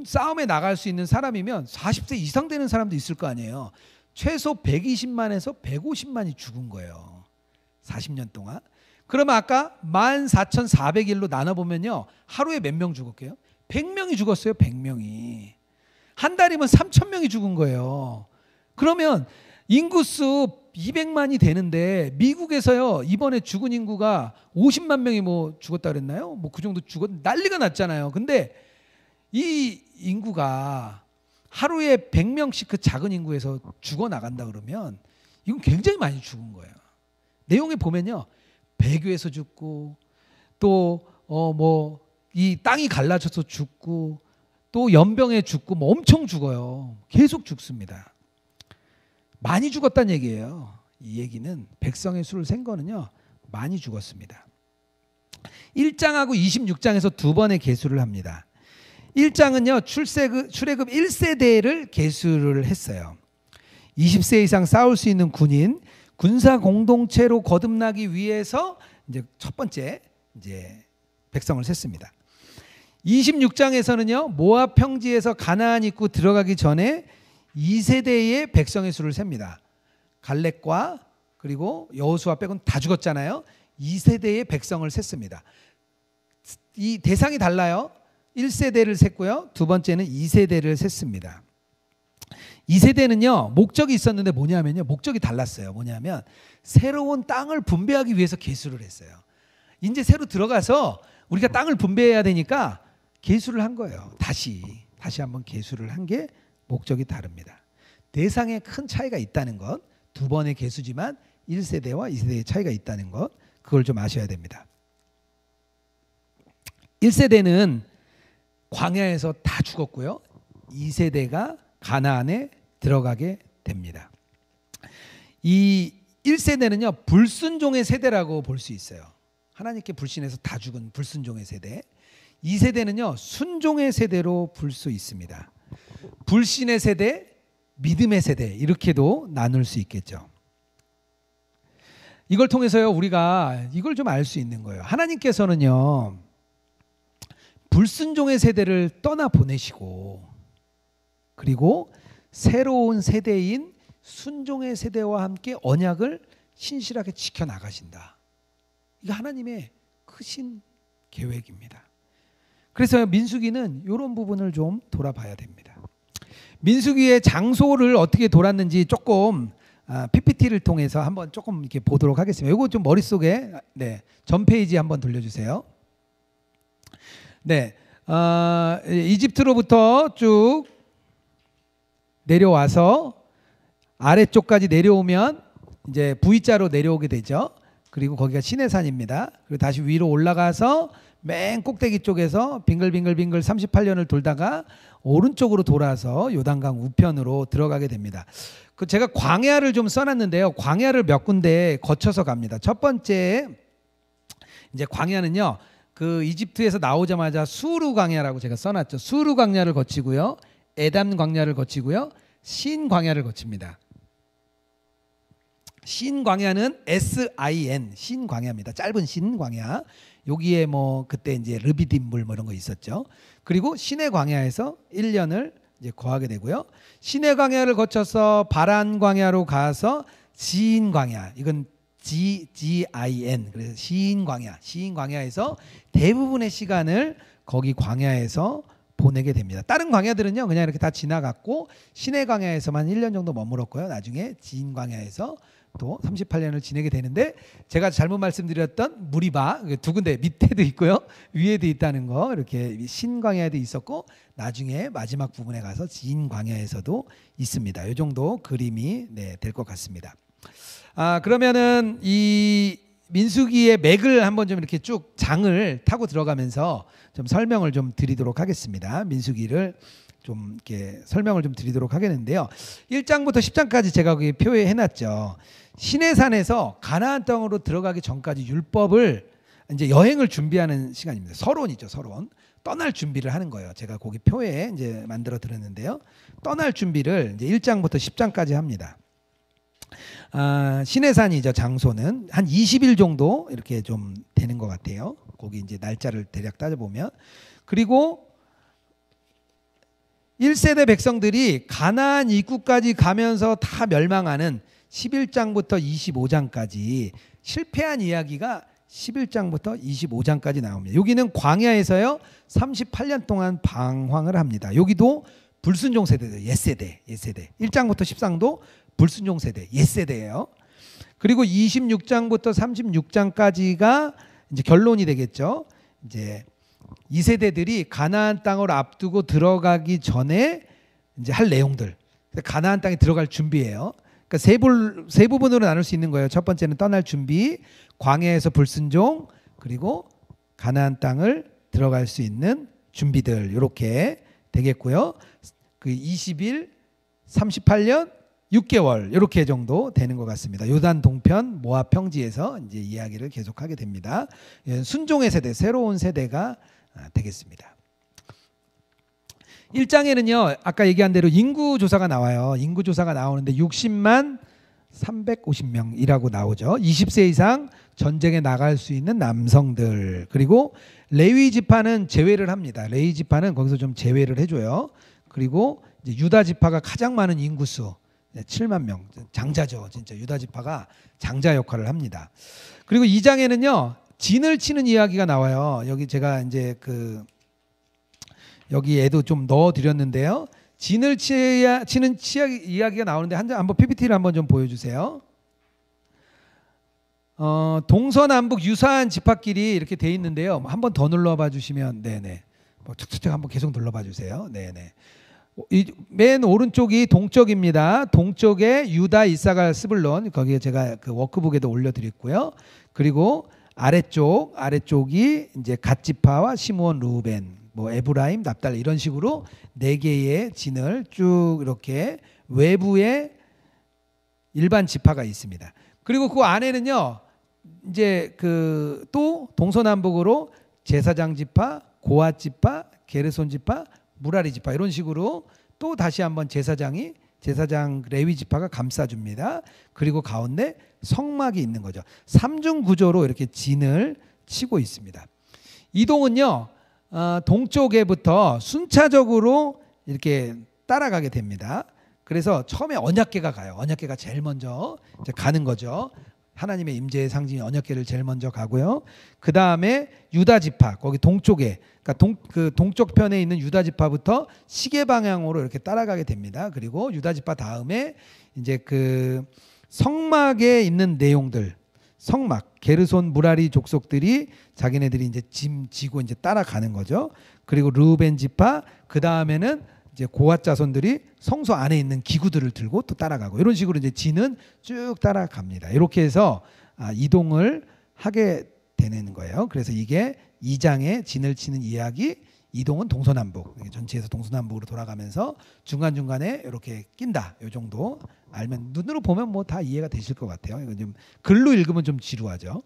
Speaker 1: 싸움에 나갈 수 있는 사람이면 40세 이상 되는 사람도 있을 거 아니에요. 최소 120만에서 150만이 죽은 거예요. 40년 동안. 그러면 아까 14,400일로 나눠보면요, 하루에 몇 명 죽었게요? 100명이 죽었어요. 100명이. 한 달이면 3,000명이 죽은 거예요. 그러면 인구수 200만이 되는데 미국에서요 이번에 죽은 인구가 50만 명이 뭐 죽었다 그랬나요? 뭐 그 정도 죽었 난리가 났잖아요. 근데 이 인구가 하루에 100명씩 그 작은 인구에서 죽어 나간다 그러면 이건 굉장히 많이 죽은 거예요. 내용에 보면요 배교에서 죽고 또 뭐 이 땅이 갈라져서 죽고 또 연병에 죽고 뭐 엄청 죽어요. 계속 죽습니다. 많이 죽었다는 얘기예요. 이 얘기는 백성의 수를 센 거는요 많이 죽었습니다. 1장하고 26장에서 두 번의 계수를 합니다. 1장은요 출애굽 1세대를 계수를 했어요. 20세 이상 싸울 수 있는 군인 군사 공동체로 거듭나기 위해서 이제 첫 번째 이제 백성을 셌습니다. 26장에서는요 모압 평지에서 가나안 입구 들어가기 전에 2세대의 백성의 수를 셉니다. 갈렙과 그리고 여호수아 빼고는 다 죽었잖아요. 2세대의 백성을 셌습니다. 이 대상이 달라요. 1세대를 셌고요. 두 번째는 2세대를 셌습니다. 2세대는요 목적이 있었는데 뭐냐면요 목적이 달랐어요. 뭐냐면 새로운 땅을 분배하기 위해서 계수를 했어요. 이제 새로 들어가서 우리가 땅을 분배해야 되니까 계수를 한 거예요. 다시 한번 계수를 한 게 목적이 다릅니다. 대상에 큰 차이가 있다는 것, 두 번의 계수지만 1세대와 2세대의 차이가 있다는 것, 그걸 좀 아셔야 됩니다. 1세대는 광야에서 다 죽었고요. 2세대가 가나안에 들어가게 됩니다. 이 1세대는요 불순종의 세대라고 볼 수 있어요. 하나님께 불신해서 다 죽은 불순종의 세대. 2세대는요 순종의 세대로 볼 수 있습니다. 불신의 세대, 믿음의 세대 이렇게도 나눌 수 있겠죠. 이걸 통해서요 우리가 이걸 좀 알 수 있는 거예요. 하나님께서는요 불순종의 세대를 떠나 보내시고 그리고 새로운 세대인 순종의 세대와 함께 언약을 신실하게 지켜나가신다. 이게 하나님의 크신 계획입니다. 그래서 민수기는 이런 부분을 좀 돌아봐야 됩니다. 민수기의 장소를 어떻게 돌았는지 조금 PPT를 통해서 한번 조금 이렇게 보도록 하겠습니다. 이거 좀 머릿속에 전 페이지 한번 돌려주세요. 네, 이집트로부터 쭉 내려와서 아래쪽까지 내려오면 이제 V자로 내려오게 되죠. 그리고 거기가 시내산입니다. 그리고 다시 위로 올라가서 맨 꼭대기 쪽에서 빙글빙글 38년을 돌다가 오른쪽으로 돌아서 요단강 우편으로 들어가게 됩니다. 그 제가 광야를 좀 써놨는데요. 광야를 몇 군데 거쳐서 갑니다. 첫 번째 이제 광야는요. 그 이집트에서 나오자마자 수르 광야라고 제가 써놨죠. 수르 광야를 거치고요. 에담 광야를 거치고요. 신 광야를 거칩니다. 신 광야는 SIN 신 광야입니다. 짧은 신 광야. 여기에 뭐 그때 이제 르비딤물 뭐 이런 거 있었죠. 그리고 시내 광야에서 1년을 이제 거하게 되고요. 시내 광야를 거쳐서 바란 광야로 가서 지인 광야. 이건 GIN 그래서 시인 광야. 시인 광야에서 대부분의 시간을 거기 광야에서 보내게 됩니다. 다른 광야들은요 그냥 이렇게 다 지나갔고 시내 광야에서만 1년 정도 머물었고요. 나중에 지인 광야에서 또 38년을 지내게 되는데 제가 잘못 말씀드렸던 무리바 두 군데 밑에도 있고요 위에도 있다는 거 이렇게 신광야에도 있었고 나중에 마지막 부분에 가서 지인광야에서도 있습니다. 이 정도 그림이 될 것 같습니다. 그러면은 이 민수기의 맥을 한번 좀 이렇게 쭉 장을 타고 들어가면서 좀 설명을 좀 드리도록 하겠습니다. 민수기를 좀 이렇게 설명을 좀 드리도록 하겠는데요. 1장부터 10장까지 제가 거기 표에 해놨죠. 시내산에서 가나안 땅으로 들어가기 전까지 율법을 이제 여행을 준비하는 시간입니다. 서론이죠, 서론. 떠날 준비를 하는 거예요. 제가 거기 표에 이제 만들어 드렸는데요. 떠날 준비를 이제 1장부터 10장까지 합니다. 시내산이죠. 장소는 한 20일 정도 이렇게 좀 되는 것 같아요. 거기 이제 날짜를 대략 따져보면. 그리고 1세대 백성들이 가나안 입구까지 가면서 다 멸망하는 11장부터 25장까지 실패한 이야기가 11장부터 25장까지 나옵니다. 여기는 광야에서요 38년 동안 방황을 합니다. 여기도 불순종 세대죠. 옛세대. 1장부터 13장도 불순종 세대, 옛세대예요. 그리고 26장부터 36장까지가 이제 결론이 되겠죠. 이제 이 세대들이 가나안 땅을 앞두고 들어가기 전에 이제 할 내용들. 가나안 땅에 들어갈 준비예요. 그러니까 세 부분으로 나눌 수 있는 거예요. 첫 번째는 떠날 준비, 광야에서 불순종, 그리고 가나안 땅을 들어갈 수 있는 준비들 이렇게 되겠고요. 그 20일, 38년, 6개월 이렇게 정도 되는 것 같습니다. 요단 동편 모압 평지에서 이제 이야기를 계속하게 됩니다. 순종의 세대, 새로운 세대가 되겠습니다. 1장에는요, 아까 얘기한 대로 인구 조사가 나와요. 인구 조사가 나오는데 60만 350명이라고 나오죠. 20세 이상 전쟁에 나갈 수 있는 남성들. 그리고 레위 지파는 제외를 합니다. 레위 지파는 거기서 좀 제외를 해줘요. 그리고 이제 유다 지파가 가장 많은 인구수 7만 명. 장자죠. 진짜 유다 지파가 장자 역할을 합니다. 그리고 2장에는요, 진을 치는 이야기가 나와요. 여기 제가 이제 여기에도 좀 넣어드렸는데요. 진을 치는 이야기가 나오는데 한번 PPT를 한번 좀 보여주세요. 동서남북 유사한 집합끼리 이렇게 돼 있는데요. 한번 더 눌러봐 주시면, 네네. 척척척 한번 계속 눌러봐 주세요. 네네. 맨 오른쪽이 동쪽입니다. 동쪽에 유다, 이사갈, 스불론. 거기에 제가 그 워크북에도 올려드렸고요. 그리고 아래쪽이 이제 갓 지파와 시므온, 르우벤, 뭐 에브라임, 납달리 이런 식으로 네 개의 진을 쭉 이렇게 외부에 일반 지파가 있습니다. 그리고 그 안에는요, 이제 또 동서남북으로 제사장 지파, 고앗 지파, 게르손 지파, 무라리 지파 이런 식으로 또 다시 한번 제사장 레위 지파가 감싸줍니다. 그리고 가운데 성막이 있는 거죠. 삼중 구조로 이렇게 진을 치고 있습니다. 이동은요, 동쪽에부터 순차적으로 이렇게 따라가게 됩니다. 그래서 처음에 언약궤가 가요. 언약궤가 제일 먼저 이제 가는 거죠. 하나님의 임재의 상징인 언약궤를 제일 먼저 가고요. 그 다음에 유다 지파, 거기 동쪽에, 그러니까 동쪽 편에 있는 유다 지파부터 시계 방향으로 이렇게 따라가게 됩니다. 그리고 유다 지파 다음에 이제 그 성막에 있는 내용들, 성막, 게르손, 무라리 족속들이 자기네들이 이제 짐 지고 이제 따라가는 거죠. 그리고 르우벤 지파, 그 다음에는 이제 고앗 자손들이 성소 안에 있는 기구들을 들고 또 따라가고 이런 식으로 이제 진은 쭉 따라갑니다. 이렇게 해서 이동을 하게 되는 거예요. 그래서 이게 2장의 진을 치는 이야기, 이동은 동서남북, 전체에서 동서남북으로 돌아가면서 중간중간에 이렇게 낀다. 이 정도 알면 눈으로 보면 뭐 다 이해가 되실 것 같아요. 이건 좀 글로 읽으면 좀 지루하죠.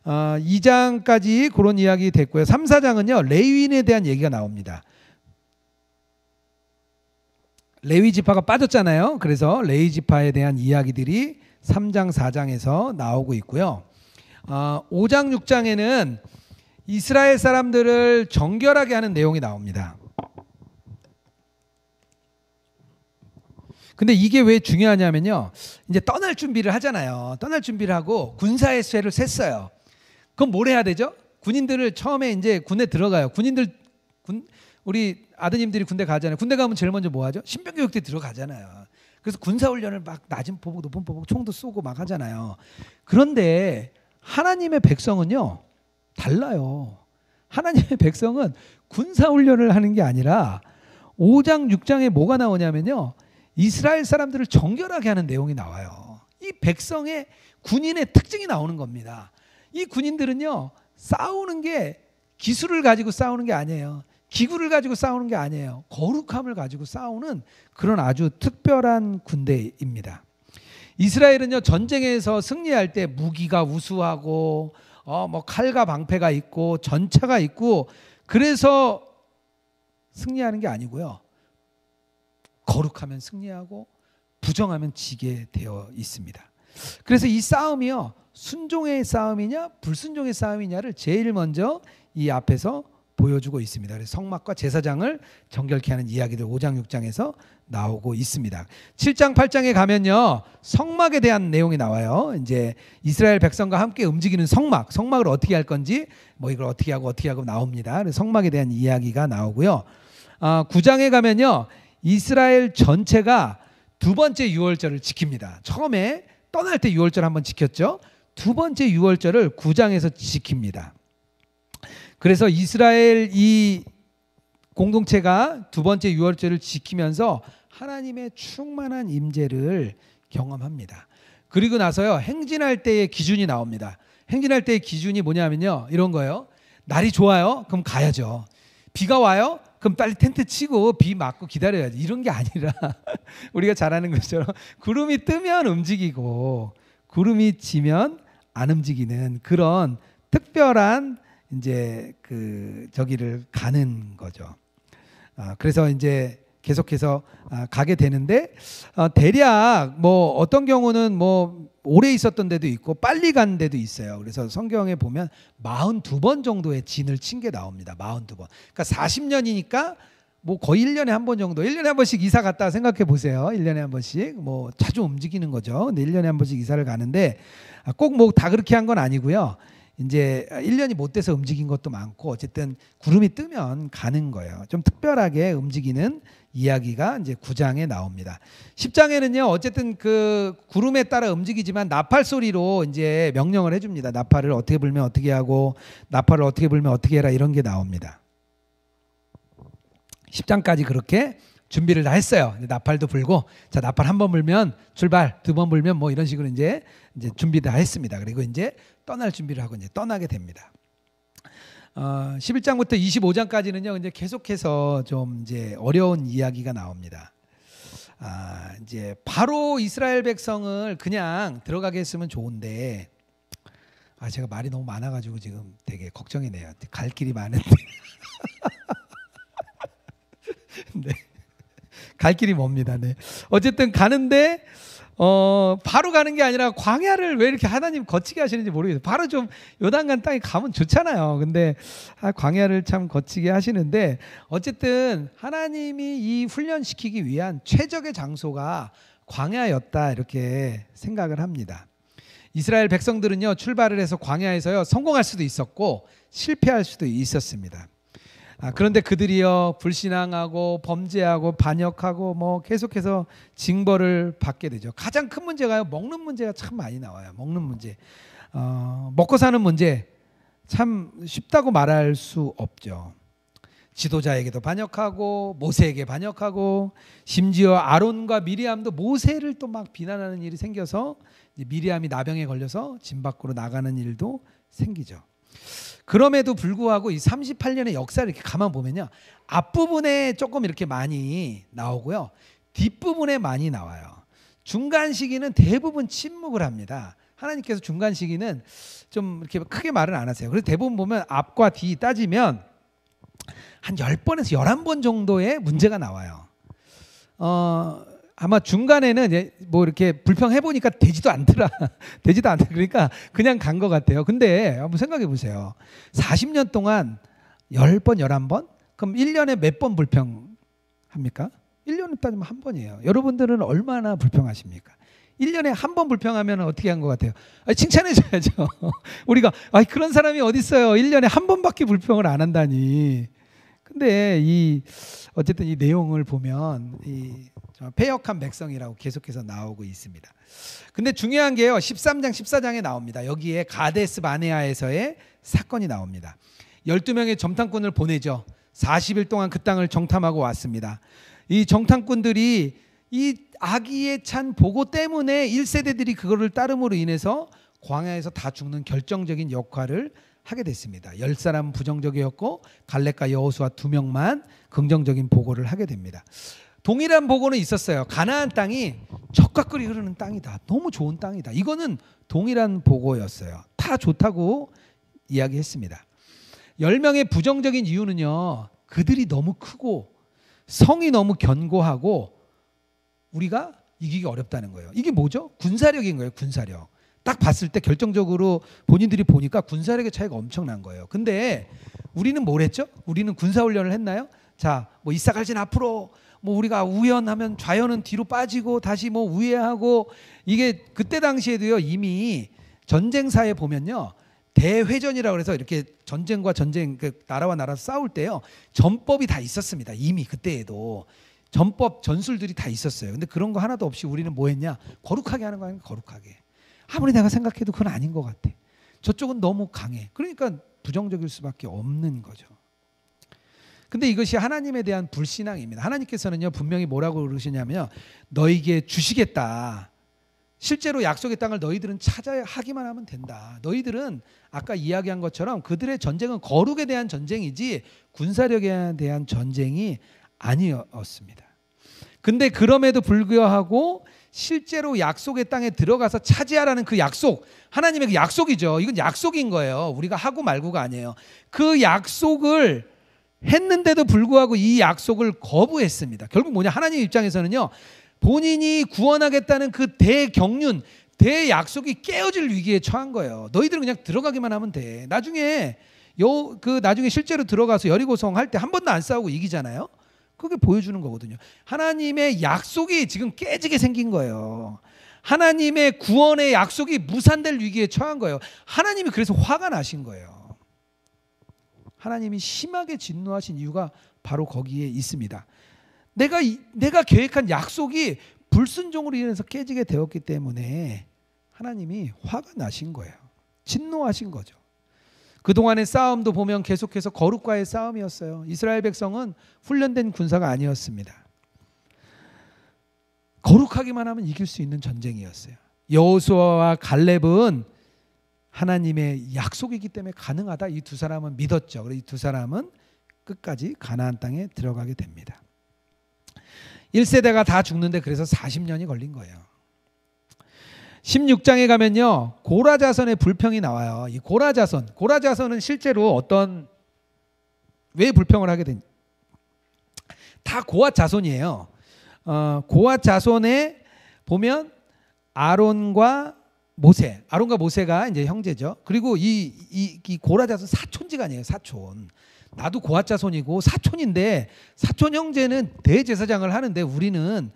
Speaker 1: 2장까지 그런 이야기 됐고요. 3, 4장은요 레위인에 대한 얘기가 나옵니다. 레위 지파가 빠졌잖아요. 그래서 레위 지파에 대한 이야기들이 3장, 4장에서 나오고 있고요. 5장, 6장에는 이스라엘 사람들을 정결하게 하는 내용이 나옵니다. 근데 이게 왜 중요하냐면요, 이제 떠날 준비를 하잖아요. 떠날 준비를 하고 군사의 쇠를 셌어요. 그럼 뭘 해야 되죠? 군인들을 처음에 이제 군에 들어가요. 우리 아드님들이 군대 가잖아요. 군대 가면 제일 먼저 뭐 하죠? 신병교육대 들어가잖아요. 그래서 군사훈련을 막 낮은 포복, 높은 포복, 총도 쏘고 막 하잖아요. 그런데 하나님의 백성은요 달라요. 하나님의 백성은 군사훈련을 하는 게 아니라 5장, 6장에 뭐가 나오냐면요, 이스라엘 사람들을 정결하게 하는 내용이 나와요. 이 백성의 군인의 특징이 나오는 겁니다. 이 군인들은요 싸우는 게 기술을 가지고 싸우는 게 아니에요. 기구를 가지고 싸우는 게 아니에요. 거룩함을 가지고 싸우는 그런 아주 특별한 군대입니다. 이스라엘은요 전쟁에서 승리할 때 무기가 우수하고 뭐 칼과 방패가 있고 전차가 있고 그래서 승리하는 게 아니고요. 거룩하면 승리하고 부정하면 지게 되어 있습니다. 그래서 이 싸움이요 순종의 싸움이냐 불순종의 싸움이냐를 제일 먼저 이 앞에서 보여주고 있습니다. 그래서 성막과 제사장을 정결케 하는 이야기들 5장 6장에서 나오고 있습니다. 7장 8장에 가면요 성막에 대한 내용이 나와요. 이제 이스라엘 백성과 함께 움직이는 성막을 어떻게 할 건지 뭐 이걸 어떻게 하고 나옵니다. 그래서 성막에 대한 이야기가 나오고요. 9장에 가면요 이스라엘 전체가 두 번째 유월절을 지킵니다. 처음에 떠날 때 유월절 한번 지켰죠. 두 번째 유월절을 구장에서 지킵니다. 그래서 이스라엘 이 공동체가 두 번째 유월절을 지키면서 하나님의 충만한 임재를 경험합니다. 그리고 나서요, 행진할 때의 기준이 나옵니다. 행진할 때의 기준이 뭐냐면요, 이런 거예요. 날이 좋아요? 그럼 가야죠. 비가 와요? 그럼 빨리 텐트 치고 비 맞고 기다려야지. 이런 게 아니라 우리가 잘 아는 것처럼 구름이 뜨면 움직이고 구름이 지면 안 움직이는 그런 특별한 이제 저기를 가는 거죠. 그래서 이제 계속해서 가게 되는데, 대략 뭐 어떤 경우는 뭐 오래 있었던 데도 있고 빨리 간 데도 있어요. 그래서 성경에 보면 42번 정도의 진을 친 게 나옵니다. 42번. 그러니까 40년이니까 뭐 거의 1년에 한 번 정도, 1년에 한 번씩 이사 갔다 생각해 보세요. 1년에 한 번씩 뭐 자주 움직이는 거죠. 근데 1년에 한 번씩 이사를 가는데 꼭 뭐 다 그렇게 한 건 아니고요. 이제 1년이 못 돼서 움직인 것도 많고, 어쨌든 구름이 뜨면 가는 거예요. 좀 특별하게 움직이는 이야기가 이제 9장에 나옵니다. 10장에는요, 어쨌든 그 구름에 따라 움직이지만 나팔 소리로 이제 명령을 해줍니다. 나팔을 어떻게 불면 어떻게 하고, 나팔을 어떻게 불면 어떻게 해라, 이런 게 나옵니다. 10장까지 그렇게 준비를 다 했어요. 나팔도 불고, 자, 나팔 한 번 불면 출발, 두 번 불면 뭐 이런 식으로 이제 준비 다 했습니다. 그리고 이제 떠날 준비를 하고 이제 떠나게 됩니다. 11장부터 25장까지는요, 이제 계속해서 좀 이제 어려운 이야기가 나옵니다. 이제 바로 이스라엘 백성을 그냥 들어가게 했으면 좋은데, 제가 말이 너무 많아가지고 지금 되게 걱정이네요. 갈 길이 많은데. 네. 갈 길이 멉니다. 네. 어쨌든 가는데 바로 가는 게 아니라 광야를 왜 이렇게 하나님 거치게 하시는지 모르겠어요. 바로 좀 요단강 땅에 가면 좋잖아요. 근데 광야를 참 거치게 하시는데, 어쨌든 하나님이 이 훈련시키기 위한 최적의 장소가 광야였다, 이렇게 생각을 합니다. 이스라엘 백성들은요, 출발을 해서 광야에서요 성공할 수도 있었고 실패할 수도 있었습니다. 그런데 그들이요 불신앙하고 범죄하고 반역하고 뭐 계속해서 징벌을 받게 되죠. 가장 큰 문제가요, 먹는 문제가 참 많이 나와요. 먹는 문제, 먹고 사는 문제 참 쉽다고 말할 수 없죠. 지도자에게도 반역하고 모세에게 반역하고, 심지어 아론과 미리암도 모세를 또 막 비난하는 일이 생겨서 미리암이 나병에 걸려서 진 밖으로 나가는 일도 생기죠. 그럼에도 불구하고 이 38년의 역사를 이렇게 가만 보면요, 앞부분에 조금 이렇게 많이 나오고요, 뒷부분에 많이 나와요. 중간 시기는 대부분 침묵을 합니다. 하나님께서 중간 시기는 좀 이렇게 크게 말은 안 하세요. 그래서 대부분 보면 앞과 뒤 따지면 한 10번에서 11번 정도의 문제가 나와요. 아마 중간에는 뭐 이렇게 불평해 보니까 되지도 않더라. 되지도 않더라. 그러니까 그냥 간 것 같아요. 근데 한번 생각해 보세요. 40년 동안 10번, 11번? 그럼 1년에 몇 번 불평합니까? 1년에 따지면 한 번이에요. 여러분들은 얼마나 불평하십니까? 1년에 한 번 불평하면 어떻게 한 것 같아요? 칭찬해 줘야죠. 우리가 그런 사람이 어디 있어요? 1년에 한 번밖에 불평을 안 한다니. 근데 어쨌든 이 내용을 보면 패역한 백성이라고 계속해서 나오고 있습니다. 근데 중요한 게요, 13장 14장에 나옵니다. 여기에 가데스 바네아에서의 사건이 나옵니다. 12명의 정탐꾼을 보내죠. 40일 동안 그 땅을 정탐하고 왔습니다. 이 정탐꾼들이 이 악의에 찬 보고 때문에 1세대들이 그거를 따름으로 인해서 광야에서 다 죽는 결정적인 역할을 하게 됐습니다. 10사람은 부정적이었고 갈렙과 여호수아 2명만 긍정적인 보고를 하게 됩니다. 동일한 보고는 있었어요. 가나안 땅이 젖과 꿀이 흐르는 땅이다. 너무 좋은 땅이다. 이거는 동일한 보고였어요. 다 좋다고 이야기했습니다. 10명의 부정적인 이유는요, 그들이 너무 크고 성이 너무 견고하고 우리가 이기기 어렵다는 거예요. 이게 뭐죠? 군사력인 거예요. 군사력. 딱 봤을 때 결정적으로 본인들이 보니까 군사력의 차이가 엄청난 거예요. 근데 우리는 뭘 했죠? 우리는 군사훈련을 했나요? 자, 뭐 이사갈진 앞으로, 뭐 우리가 우연하면 좌연은 뒤로 빠지고 다시 뭐 우회하고, 이게 그때 당시에도요, 이미 전쟁사에 보면요, 대회전이라고 해서 이렇게 전쟁과 전쟁, 나라와 나라 싸울 때요, 전법이 다 있었습니다. 이미 그때에도 전법 전술들이 다 있었어요. 근데 그런 거 하나도 없이 우리는 뭐 했냐? 거룩하게 하는 거 아니에요? 거룩하게. 아무리 내가 생각해도 그건 아닌 것 같아. 저쪽은 너무 강해. 그러니까 부정적일 수밖에 없는 거죠. 근데 이것이 하나님에 대한 불신앙입니다. 하나님께서는요 분명히 뭐라고 그러시냐면 너에게 주시겠다. 실제로 약속의 땅을 너희들은 찾아야 하기만 하면 된다. 너희들은 아까 이야기한 것처럼 그들의 전쟁은 거룩에 대한 전쟁이지 군사력에 대한 전쟁이 아니었습니다. 근데 그럼에도 불구하고 실제로 약속의 땅에 들어가서 차지하라는 그 약속, 하나님의 그 약속이죠. 이건 약속인 거예요. 우리가 하고 말고가 아니에요. 그 약속을 했는데도 불구하고 이 약속을 거부했습니다. 결국 뭐냐? 하나님 입장에서는요. 본인이 구원하겠다는 그 대경륜, 대약속이 깨어질 위기에 처한 거예요. 너희들은 그냥 들어가기만 하면 돼. 나중에 나중에 실제로 들어가서 여리고성 할 때 한 번도 안 싸우고 이기잖아요. 그게 보여주는 거거든요. 하나님의 약속이 지금 깨지게 생긴 거예요. 하나님의 구원의 약속이 무산될 위기에 처한 거예요. 하나님이 그래서 화가 나신 거예요. 하나님이 심하게 진노하신 이유가 바로 거기에 있습니다. 내가 계획한 약속이 불순종으로 인해서 깨지게 되었기 때문에 하나님이 화가 나신 거예요. 진노하신 거죠. 그동안의 싸움도 보면 계속해서 거룩과의 싸움이었어요. 이스라엘 백성은 훈련된 군사가 아니었습니다. 거룩하기만 하면 이길 수 있는 전쟁이었어요. 여호수아와 갈렙은 하나님의 약속이기 때문에 가능하다. 이 두 사람은 믿었죠. 그래서 이 두 사람은 끝까지 가나안 땅에 들어가게 됩니다. 1세대가 다 죽는데 그래서 40년이 걸린 거예요. 16장에 가면요. 고라 자손의 불평이 나와요. 이 고라 자손은 실제로 왜 불평을 하게 됐냐? 다 고앗 자손이에요. 고앗 자손에 보면 아론과 모세가 이제 형제죠. 그리고 이 고라 자손 사촌지간이에요. 사촌. 나도 고앗 자손이고 사촌인데 사촌 형제는 대제사장을 하는데 우리는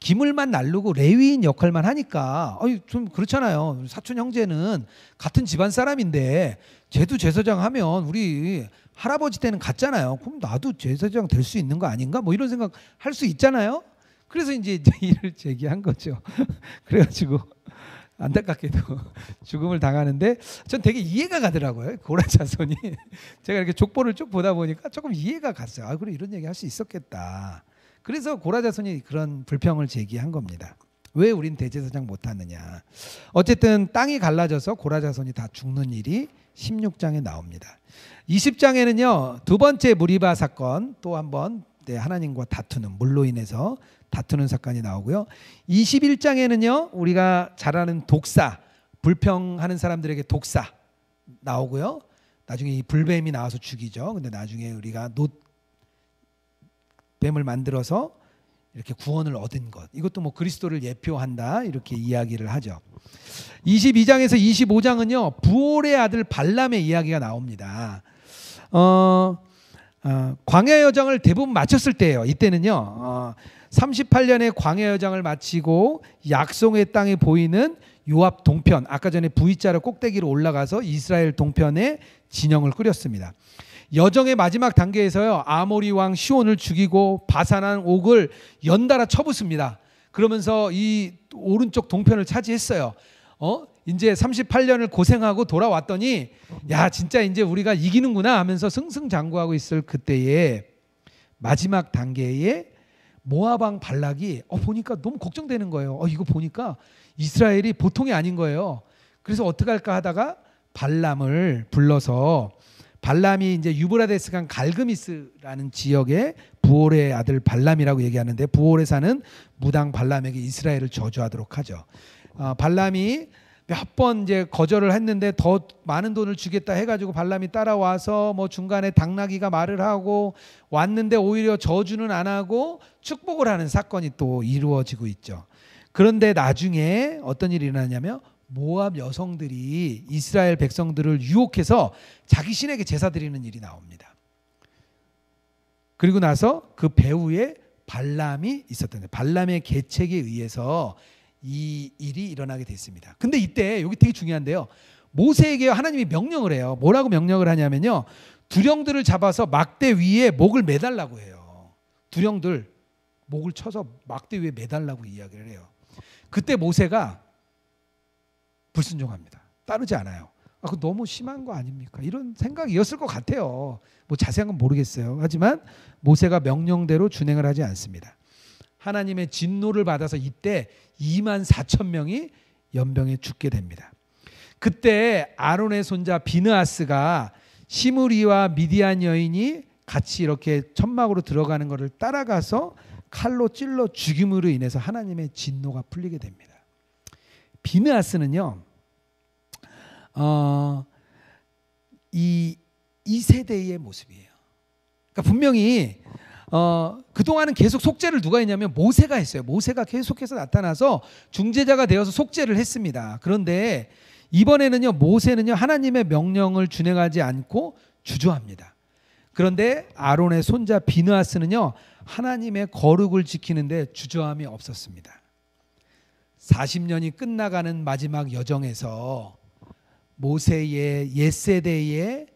Speaker 1: 기물만 날르고 레위인 역할만 하니까 좀 그렇잖아요. 사촌 형제는 같은 집안 사람인데 쟤도 제사장 하면 우리 할아버지 때는 갔잖아요. 그럼 나도 제사장 될 수 있는 거 아닌가? 뭐 이런 생각 할 수 있잖아요. 그래서 이제 이를 제기한 거죠. 그래가지고 안타깝게도 죽음을 당하는데 전 되게 이해가 가더라고요. 고라 자손이 제가 이렇게 족보를 쭉 보다 보니까 조금 이해가 갔어요. 그래 이런 얘기 할 수 있었겠다. 그래서 고라 자손이 그런 불평을 제기한 겁니다. 왜 우린 대제사장 못하느냐. 어쨌든 땅이 갈라져서 고라 자손이 다 죽는 일이 16장에 나옵니다. 20장에는요. 두 번째 무리바 사건 또 한번 하나님과 다투는 물로 인해서 다투는 사건이 나오고요. 21장에는요. 우리가 잘 아는 독사, 불평하는 사람들에게 독사 나오고요. 나중에 이 불뱀이 나와서 죽이죠. 근데 나중에 우리가 뱀을 만들어서 이렇게 구원을 얻은 것. 이것도 뭐 그리스도를 예표한다. 이렇게 이야기를 하죠. 22장에서 25장은요. 부올의 아들 발람의 이야기가 나옵니다. 광야 여정을 대부분 마쳤을 때예요. 이때는요. 38년의 광야 여정을 마치고 약속의 땅에 보이는 요압 동편, 아까 전에 V자로 꼭대기로 올라가서 이스라엘 동편에 진영을 꾸렸습니다. 여정의 마지막 단계에서요. 아모리 왕 시온을 죽이고 바산한 옥을 연달아 쳐붓습니다. 그러면서 이 오른쪽 동편을 차지했어요. 이제 38년을 고생하고 돌아왔더니 야 진짜 이제 우리가 이기는구나 하면서 승승장구하고 있을 그때에 마지막 단계에 모압 왕 발락이 보니까 너무 걱정되는 거예요. 이거 보니까 이스라엘이 보통이 아닌 거예요. 그래서 어떻게 할까 하다가 발람을 불러서 발람이 이제 유브라데스강 갈그미스라는 지역의 부올의 아들 발람이라고 얘기하는데 부올에 사는 무당 발람에게 이스라엘을 저주하도록 하죠. 발람이 몇 번 이제 거절을 했는데 더 많은 돈을 주겠다 해가지고 발람이 따라와서 뭐 중간에 당나귀가 말을 하고 왔는데 오히려 저주는 안 하고 축복을 하는 사건이 또 이루어지고 있죠. 그런데 나중에 어떤 일이 일어나냐면 모압 여성들이 이스라엘 백성들을 유혹해서 자기 신에게 제사 드리는 일이 나옵니다. 그리고 나서 그 배후에 발람이 있었던 거예요. 발람의 계책에 의해서 이 일이 일어나게 됐습니다. 근데 이때 여기 되게 중요한데요. 모세에게 하나님이 명령을 해요. 뭐라고 명령을 하냐면요. 두령들을 잡아서 막대 위에 목을 매달라고 해요. 두령들 목을 쳐서 막대 위에 매달라고 이야기를 해요. 그때 모세가 불순종합니다. 따르지 않아요. 그거 너무 심한 거 아닙니까? 이런 생각이었을 것 같아요. 뭐 자세한 건 모르겠어요. 하지만 모세가 명령대로 준행을 하지 않습니다. 하나님의 진노를 받아서 이때 2만 4천 명이 연병에 죽게 됩니다. 그때 아론의 손자 비느하스가 시므리와 미디안 여인이 같이 이렇게 천막으로 들어가는 것을 따라가서 칼로 찔러 죽임으로 인해서 하나님의 진노가 풀리게 됩니다. 비느하스는요, 이 세대의 모습이에요. 그러니까 분명히 그동안은 계속 속죄를 누가 했냐면 모세가 했어요. 모세가 계속해서 나타나서 중재자가 되어서 속죄를 했습니다. 그런데 이번에는요, 모세는요, 하나님의 명령을 준행하지 않고 주저합니다. 그런데 아론의 손자 비느하스는요, 하나님의 거룩을 지키는데 주저함이 없었습니다. 40년이 끝나가는 마지막 여정에서 모세의 옛세대의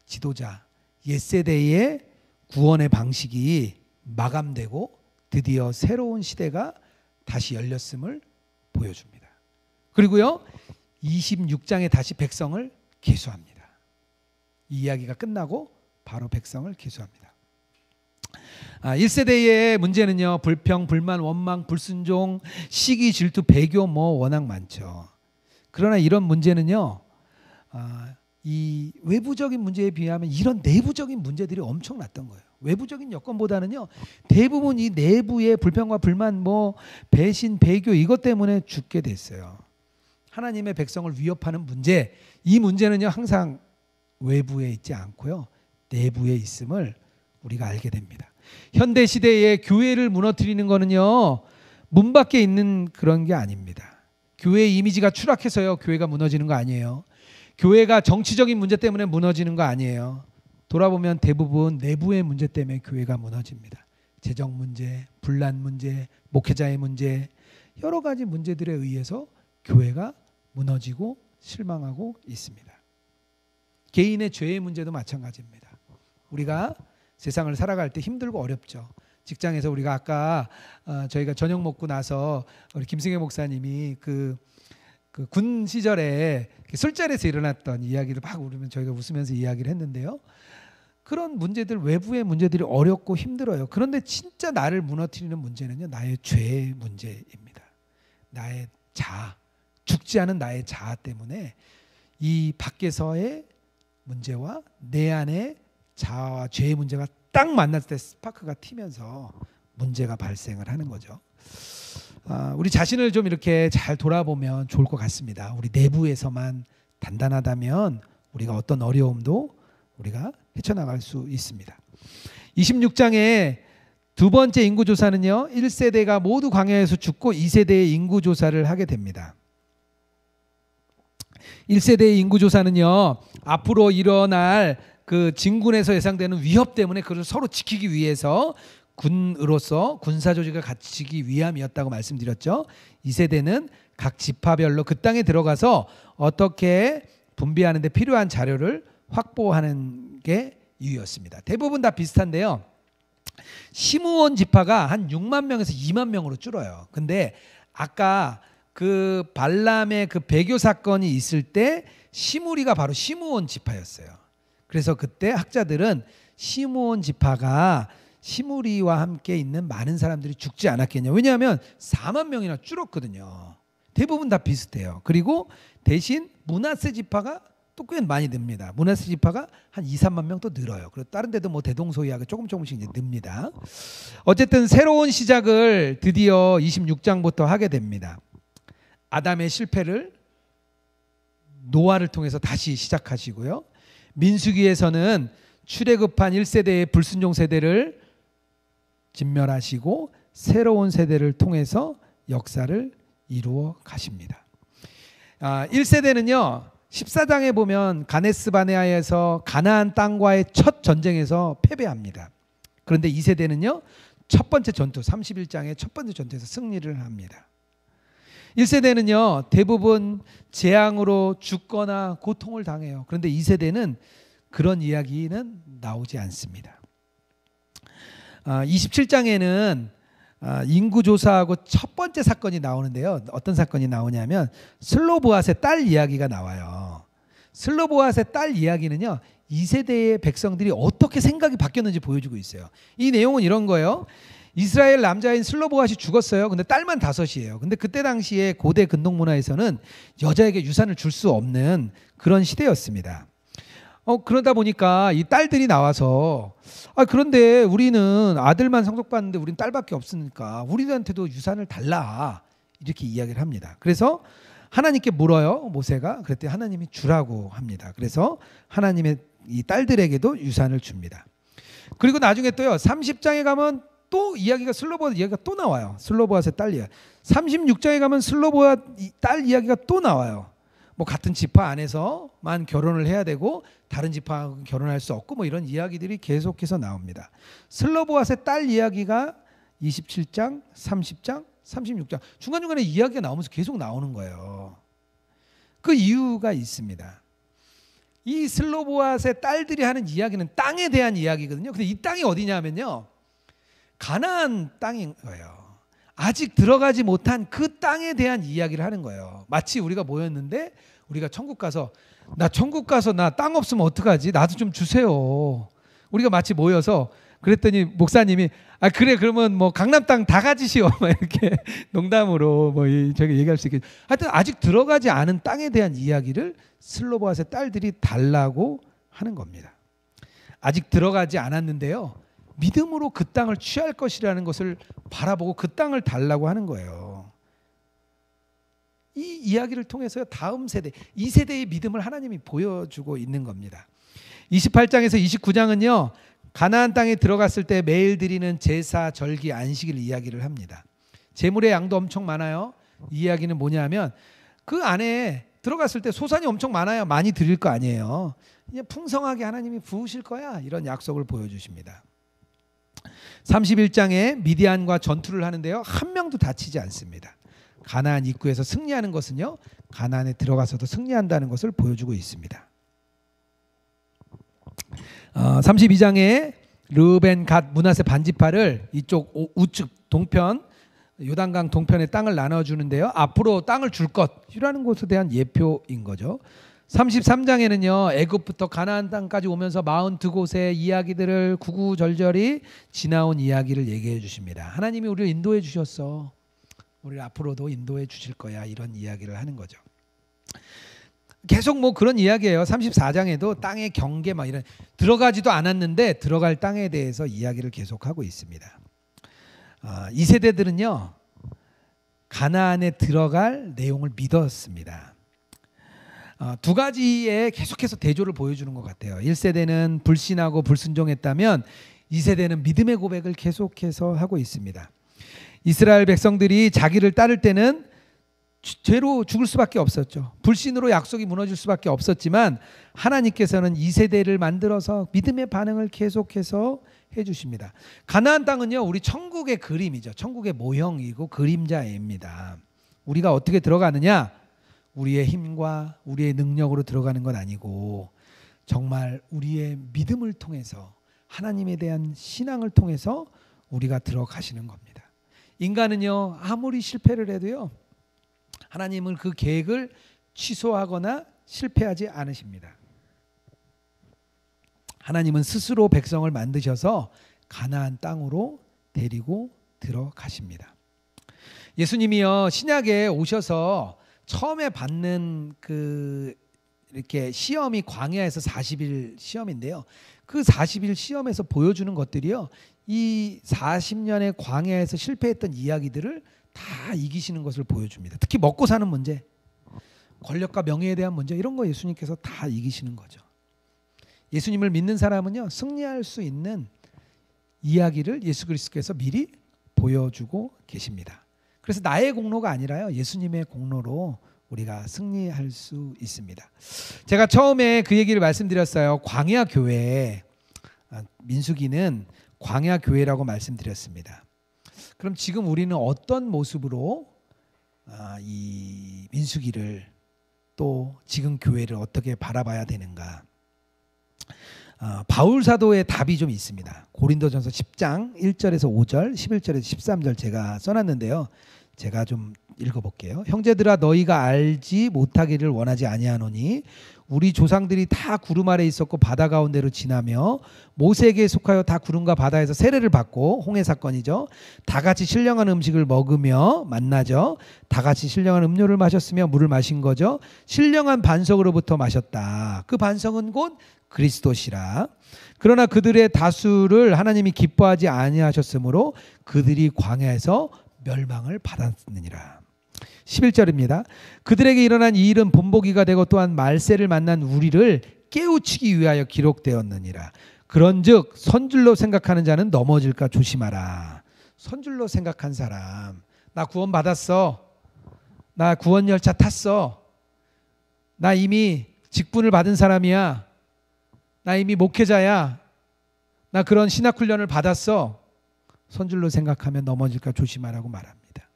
Speaker 1: 지도자, 옛세대의 구원의 방식이 마감되고 드디어 새로운 시대가 다시 열렸음을 보여줍니다. 그리고요, 26장에 다시 백성을 계수합니다. 이 이야기가 끝나고 바로 백성을 계수합니다. 1세대의 문제는요, 불평, 불만, 원망, 불순종, 시기, 질투, 배교 워낙 많죠. 그러나 이런 문제는요, 이 외부적인 문제에 비하면 이런 내부적인 문제들이 엄청났던 거예요. 외부적인 여건보다는요, 대부분 이 내부의 불평과 불만, 배신, 배교 이것 때문에 죽게 됐어요. 하나님의 백성을 위협하는 문제, 이 문제는요, 항상 외부에 있지 않고요, 내부에 있음을 우리가 알게 됩니다. 현대 시대에 교회를 무너뜨리는 거는요, 문 밖에 있는 그런 게 아닙니다. 교회의 이미지가 추락해서요, 교회가 무너지는 거 아니에요. 교회가 정치적인 문제 때문에 무너지는 거 아니에요. 돌아보면 대부분 내부의 문제 때문에 교회가 무너집니다. 재정 문제, 분란 문제, 목회자의 문제, 여러 가지 문제들에 의해서 교회가 무너지고 실망하고 있습니다. 개인의 죄의 문제도 마찬가지입니다. 우리가 세상을 살아갈 때 힘들고 어렵죠. 직장에서 우리가 아까 저희가 저녁 먹고 나서 우리 김승혜 목사님이 그 군 시절에 술자리에서 일어났던 이야기를 막 우리면 저희가 웃으면서 이야기를 했는데요. 그런 문제들, 외부의 문제들이 어렵고 힘들어요. 그런데 진짜 나를 무너뜨리는 문제는요, 나의 죄의 문제입니다. 나의 자아, 죽지 않은 나의 자아 때문에 이 밖에서의 문제와 내 안의 자아와 죄의 문제가 딱 만났을 때 스파크가 튀면서 문제가 발생을 하는 거죠. 우리 자신을 좀 이렇게 잘 돌아보면 좋을 것 같습니다. 우리 내부에서만 단단하다면 우리가 어떤 어려움도 우리가 헤쳐나갈 수 있습니다. 26장에 두 번째 인구조사는요, 1세대가 모두 광야에서 죽고 2세대의 인구조사를 하게 됩니다. 1세대의 인구조사는요, 앞으로 일어날 그 진군에서 예상되는 위협 때문에 그걸 서로 지키기 위해서 군으로서 군사 조직을 갖추기 위함이었다고 말씀드렸죠. 2세대는 각 지파별로 그 땅에 들어가서 어떻게 분배하는 데 필요한 자료를 확보하는 게 이유였습니다. 대부분 다 비슷한데요. 시므온 지파가 한 6만 명에서 2만 명으로 줄어요. 근데 아까 그 발람의 그 배교 사건이 있을 때 시므리가 바로 시므온 지파였어요. 그래서 그때 학자들은 시므온 지파가 시므리와 함께 있는 많은 사람들이 죽지 않았겠냐. 왜냐하면 4만 명이나 줄었거든요. 대부분 다 비슷해요. 그리고 대신 므낫세 지파가 또 꽤 많이 늡니다. 므낫세 지파가 한 2, 3만 명 또 늘어요. 그리고 다른 데도 대동소이하게 조금씩 이제 늡니다. 어쨌든 새로운 시작을 드디어 26장부터 하게 됩니다. 아담의 실패를 노아를 통해서 다시 시작하시고요. 민수기에서는 출애굽한 1세대의 불순종 세대를 진멸하시고 새로운 세대를 통해서 역사를 이루어 가십니다. 1세대는요, 14장에 보면 가네스 바네아에서 가나안 땅과의 첫 전쟁에서 패배합니다. 그런데 2세대는요, 첫 번째 전투 31장의 첫 번째 전투에서 승리를 합니다. 1세대는요, 대부분 재앙으로 죽거나 고통을 당해요. 그런데 2세대는 그런 이야기는 나오지 않습니다. 27장에는 인구 조사하고 첫 번째 사건이 나오는데요. 어떤 사건이 나오냐면 슬로보앗의 딸 이야기가 나와요. 슬로보앗의 딸 이야기는요, 2세대의 백성들이 어떻게 생각이 바뀌었는지 보여주고 있어요. 이 내용은 이런 거예요. 이스라엘 남자인 슬로보앗이 죽었어요. 근데 딸만 5이에요. 근데 그때 당시에 고대 근동 문화에서는 여자에게 유산을 줄 수 없는 그런 시대였습니다. 그러다 보니까 이 딸들이 나와서 그런데 우리는 아들만 상속받는데 우린 딸밖에 없으니까 우리한테도 유산을 달라, 이렇게 이야기를 합니다. 그래서 하나님께 물어요, 모세가. 그랬더니 하나님이 주라고 합니다. 그래서 하나님의 이 딸들에게도 유산을 줍니다. 그리고 나중에 또요, 30장에 가면 또 이야기가, 슬로보앗 이야기가 또 나와요. 슬로보앗의 딸 이야기. 36장에 가면 슬로보앗 딸 이야기가 또 나와요. 뭐 같은 지파 안에서만 결혼을 해야 되고 다른 지파하고 결혼할 수 없고 뭐 이런 이야기들이 계속해서 나옵니다. 슬로보앗의 딸 이야기가 27장, 30장, 36장 중간중간에 이야기가 나오면서 계속 나오는 거예요. 그 이유가 있습니다. 이 슬로보앗의 딸들이 하는 이야기는 땅에 대한 이야기거든요. 근데 이 땅이 어디냐면요, 가나안 땅인 거예요. 아직 들어가지 못한 그 땅에 대한 이야기를 하는 거예요. 마치 우리가 모였는데 우리가 천국 가서 나 땅 없으면 어떡하지? 나도 좀 주세요. 우리가 마치 모여서 그랬더니 목사님이 그래 그러면 뭐 강남 땅 다 가지시오 막 이렇게 농담으로 뭐 저기 얘기할 수 있겠죠. 하여튼 아직 들어가지 않은 땅에 대한 이야기를 슬로보앗의 딸들이 달라고 하는 겁니다. 아직 들어가지 않았는데요, 믿음으로 그 땅을 취할 것이라는 것을 바라보고 그 땅을 달라고 하는 거예요. 이 이야기를 통해서 다음 세대, 2세대의 믿음을 하나님이 보여주고 있는 겁니다. 28장에서 29장은요, 가나안 땅에 들어갔을 때 매일 드리는 제사, 절기, 안식일 이야기를 합니다. 제물의 양도 엄청 많아요. 이 이야기는 뭐냐면 그 안에 들어갔을 때 소산이 엄청 많아요. 많이 드릴 거 아니에요. 그냥 풍성하게 하나님이 부으실 거야, 이런 약속을 보여주십니다. 31장에 미디안과 전투를 하는데요, 한 명도 다치지 않습니다. 가나안 입구에서 승리하는 것은요, 가나안에 들어가서도 승리한다는 것을 보여주고 있습니다. 32장에 르우벤, 갓, 므낫세 반지파를 이쪽 우측 동편, 요단강 동편의 땅을 나눠주는데요, 앞으로 땅을 줄 것이라는 것에 대한 예표인 거죠. 33장에는요, 애굽부터 가나안 땅까지 오면서 42곳의 이야기들을 구구절절히 지나온 이야기를 얘기해 주십니다. 하나님이 우리를 인도해 주셨어, 우리를 앞으로도 인도해 주실 거야, 이런 이야기를 하는 거죠. 계속 뭐 그런 이야기예요. 34장에도 땅의 경계 막 이런, 들어가지도 않았는데 들어갈 땅에 대해서 이야기를 계속하고 있습니다. 이 세대들은요, 가나안에 들어갈 내용을 믿었습니다. 두 가지에 계속해서 대조를 보여주는 것 같아요. 1세대는 불신하고 불순종했다면 2세대는 믿음의 고백을 계속해서 하고 있습니다. 이스라엘 백성들이 자기를 따를 때는 죄로 죽을 수밖에 없었죠. 불신으로 약속이 무너질 수밖에 없었지만 하나님께서는 2세대를 만들어서 믿음의 반응을 계속해서 해주십니다. 가나안 땅은요, 우리 천국의 그림이죠. 천국의 모형이고 그림자입니다. 우리가 어떻게 들어가느냐, 우리의 힘과 우리의 능력으로 들어가는 건 아니고 정말 우리의 믿음을 통해서, 하나님에 대한 신앙을 통해서 우리가 들어가시는 겁니다. 인간은요, 아무리 실패를 해도요, 하나님은 그 계획을 취소하거나 실패하지 않으십니다. 하나님은 스스로 백성을 만드셔서 가나안 땅으로 데리고 들어가십니다. 예수님이요, 신약에 오셔서 처음에 받는 그 이렇게 시험이 광야에서 40일 시험인데요, 그 40일 시험에서 보여주는 것들이요, 이 40년의 광야에서 실패했던 이야기들을 다 이기시는 것을 보여줍니다. 특히 먹고 사는 문제, 권력과 명예에 대한 문제, 이런 거 예수님께서 다 이기시는 거죠. 예수님을 믿는 사람은요, 승리할 수 있는 이야기를 예수 그리스도께서 미리 보여주고 계십니다. 그래서 나의 공로가 아니라요, 예수님의 공로로 우리가 승리할 수 있습니다. 제가 처음에 그 얘기를 말씀드렸어요. 광야 교회, 민수기는 광야 교회라고 말씀드렸습니다. 그럼 지금 우리는 어떤 모습으로 이 민수기를, 또 지금 교회를 어떻게 바라봐야 되는가? 바울 사도의 답이 좀 있습니다. 고린도전서 10장 1절에서 5절, 11절에서 13절 제가 써놨는데요. 제가 좀 읽어볼게요. 형제들아 너희가 알지 못하기를 원하지 아니하노니 우리 조상들이 다 구름 아래 있었고 바다 가운데로 지나며 모세에게 속하여 다 구름과 바다에서 세례를 받고 홍해 사건이죠. 다 같이 신령한 음식을 먹으며 만나죠. 다 같이 신령한 음료를 마셨으며 물을 마신 거죠. 신령한 반석으로부터 마셨다. 그 반석은 곧 그리스도시라. 그러나 그들의 다수를 하나님이 기뻐하지 아니하셨으므로 그들이 광야에서 멸망을 받았느니라. 11절입니다. 그들에게 일어난 이 일은 본보기가 되고 또한 말세를 만난 우리를 깨우치기 위하여 기록되었느니라. 그런즉 선줄로 생각하는 자는 넘어질까 조심하라. 선줄로 생각한 사람, 나 구원 받았어, 나 구원 열차 탔어, 나 이미 직분을 받은 사람이야, 나 이미 목회자야, 나 그런 신학 훈련을 받았어. 선줄로 생각하면 넘어질까 조심하라고 말합니다.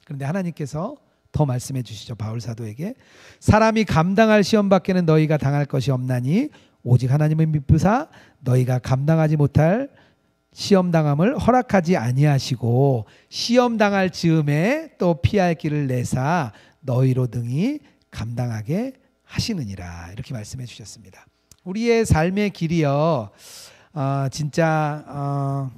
Speaker 1: 그런데 하나님께서 더 말씀해 주시죠. 바울 사도에게 사람이 감당할 시험 밖에는 너희가 당할 것이 없나니 오직 하나님을 믿으사 너희가 감당하지 못할 시험 당함을 허락하지 아니하시고 시험 당할 즈음에 또 피할 길을 내사 너희로 등이 감당하게 하시느니라. 이렇게 말씀해 주셨습니다. 우리의 삶의 길이요, 진짜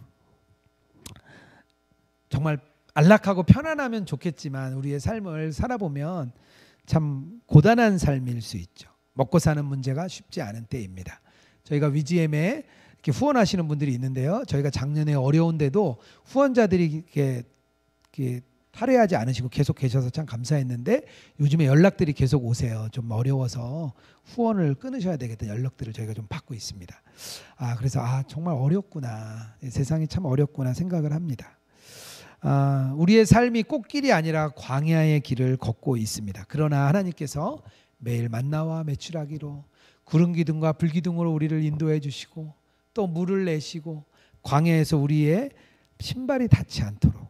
Speaker 1: 정말 안락하고 편안하면 좋겠지만 우리의 삶을 살아보면 참 고단한 삶일 수 있죠. 먹고 사는 문제가 쉽지 않은 때입니다. 저희가 위지엠에 이렇게 후원하시는 분들이 있는데요. 저희가 작년에 어려운데도 후원자들이 이렇게 탈회하지 않으시고 계속 계셔서 참 감사했는데 요즘에 연락들이 계속 오세요. 좀 어려워서 후원을 끊으셔야 되겠다는 연락들을 저희가 좀 받고 있습니다. 그래서 정말 어렵구나, 세상이 참 어렵구나 생각을 합니다. 우리의 삶이 꽃길이 아니라 광야의 길을 걷고 있습니다. 그러나 하나님께서 매일 만나와 매출하기로 구름 기둥과 불 기둥으로 우리를 인도해 주시고 또 물을 내시고 광야에서 우리의 신발이 닿지 않도록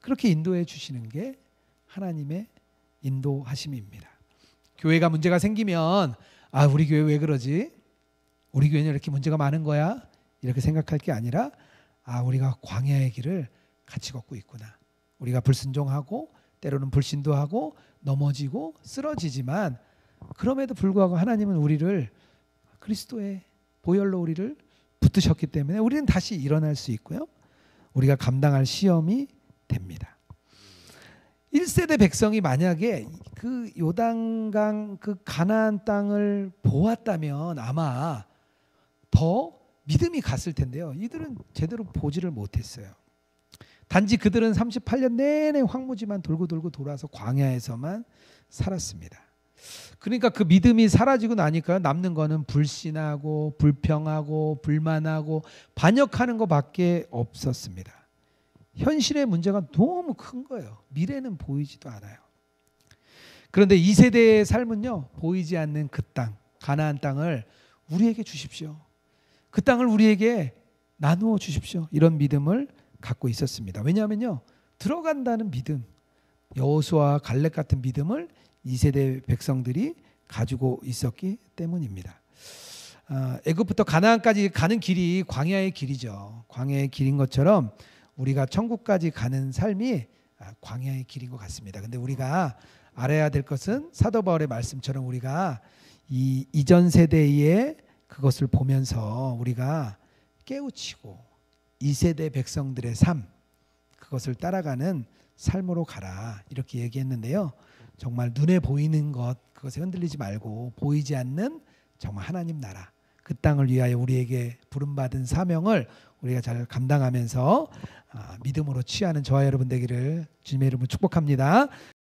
Speaker 1: 그렇게 인도해 주시는 게 하나님의 인도하심입니다. 교회가 문제가 생기면 우리 교회 왜 그러지? 우리 교회는 이렇게 문제가 많은 거야? 이렇게 생각할 게 아니라 우리가 광야의 길을 같이 걷고 있구나. 우리가 불순종하고 때로는 불신도하고 넘어지고 쓰러지지만 그럼에도 불구하고 하나님은 우리를 그리스도의 보혈로 우리를 붙드셨기 때문에 우리는 다시 일어날 수 있고요. 우리가 감당할 시험이 됩니다. 1세대 백성이 만약에 그 요단강 그 가나안 땅을 보았다면 아마 더 믿음이 갔을 텐데요. 이들은 제대로 보지를 못했어요. 단지 그들은 38년 내내 황무지만 돌고 돌아서 광야에서만 살았습니다. 그러니까 그 믿음이 사라지고 나니까 남는 거는 불신하고 불평하고 불만하고 반역하는 것밖에 없었습니다. 현실의 문제가 너무 큰 거예요. 미래는 보이지도 않아요. 그런데 2세대의 삶은요, 보이지 않는 그 땅, 가나안 땅을 우리에게 주십시오. 그 땅을 우리에게 나누어 주십시오. 이런 믿음을 갖고 있었습니다. 왜냐하면요, 들어간다는 믿음, 여호수아와 갈렙 같은 믿음을 2세대 백성들이 가지고 있었기 때문입니다. 애굽부터 가나안까지 가는 길이 광야의 길이죠. 광야의 길인 것처럼 우리가 천국까지 가는 삶이 광야의 길인 것 같습니다. 근데 우리가 알아야 될 것은 사도 바울의 말씀처럼 우리가 이 이전 세대의 그것을 보면서 우리가 깨우치고 2세대 백성들의 삶, 그것을 따라가는 삶으로 가라, 이렇게 얘기했는데요. 정말 눈에 보이는 것, 그것에 흔들리지 말고 보이지 않는 정말 하나님 나라, 그 땅을 위하여 우리에게 부름받은 사명을 우리가 잘 감당하면서 믿음으로 취하는 저와 여러분 되기를 주님의 이름으로 축복합니다.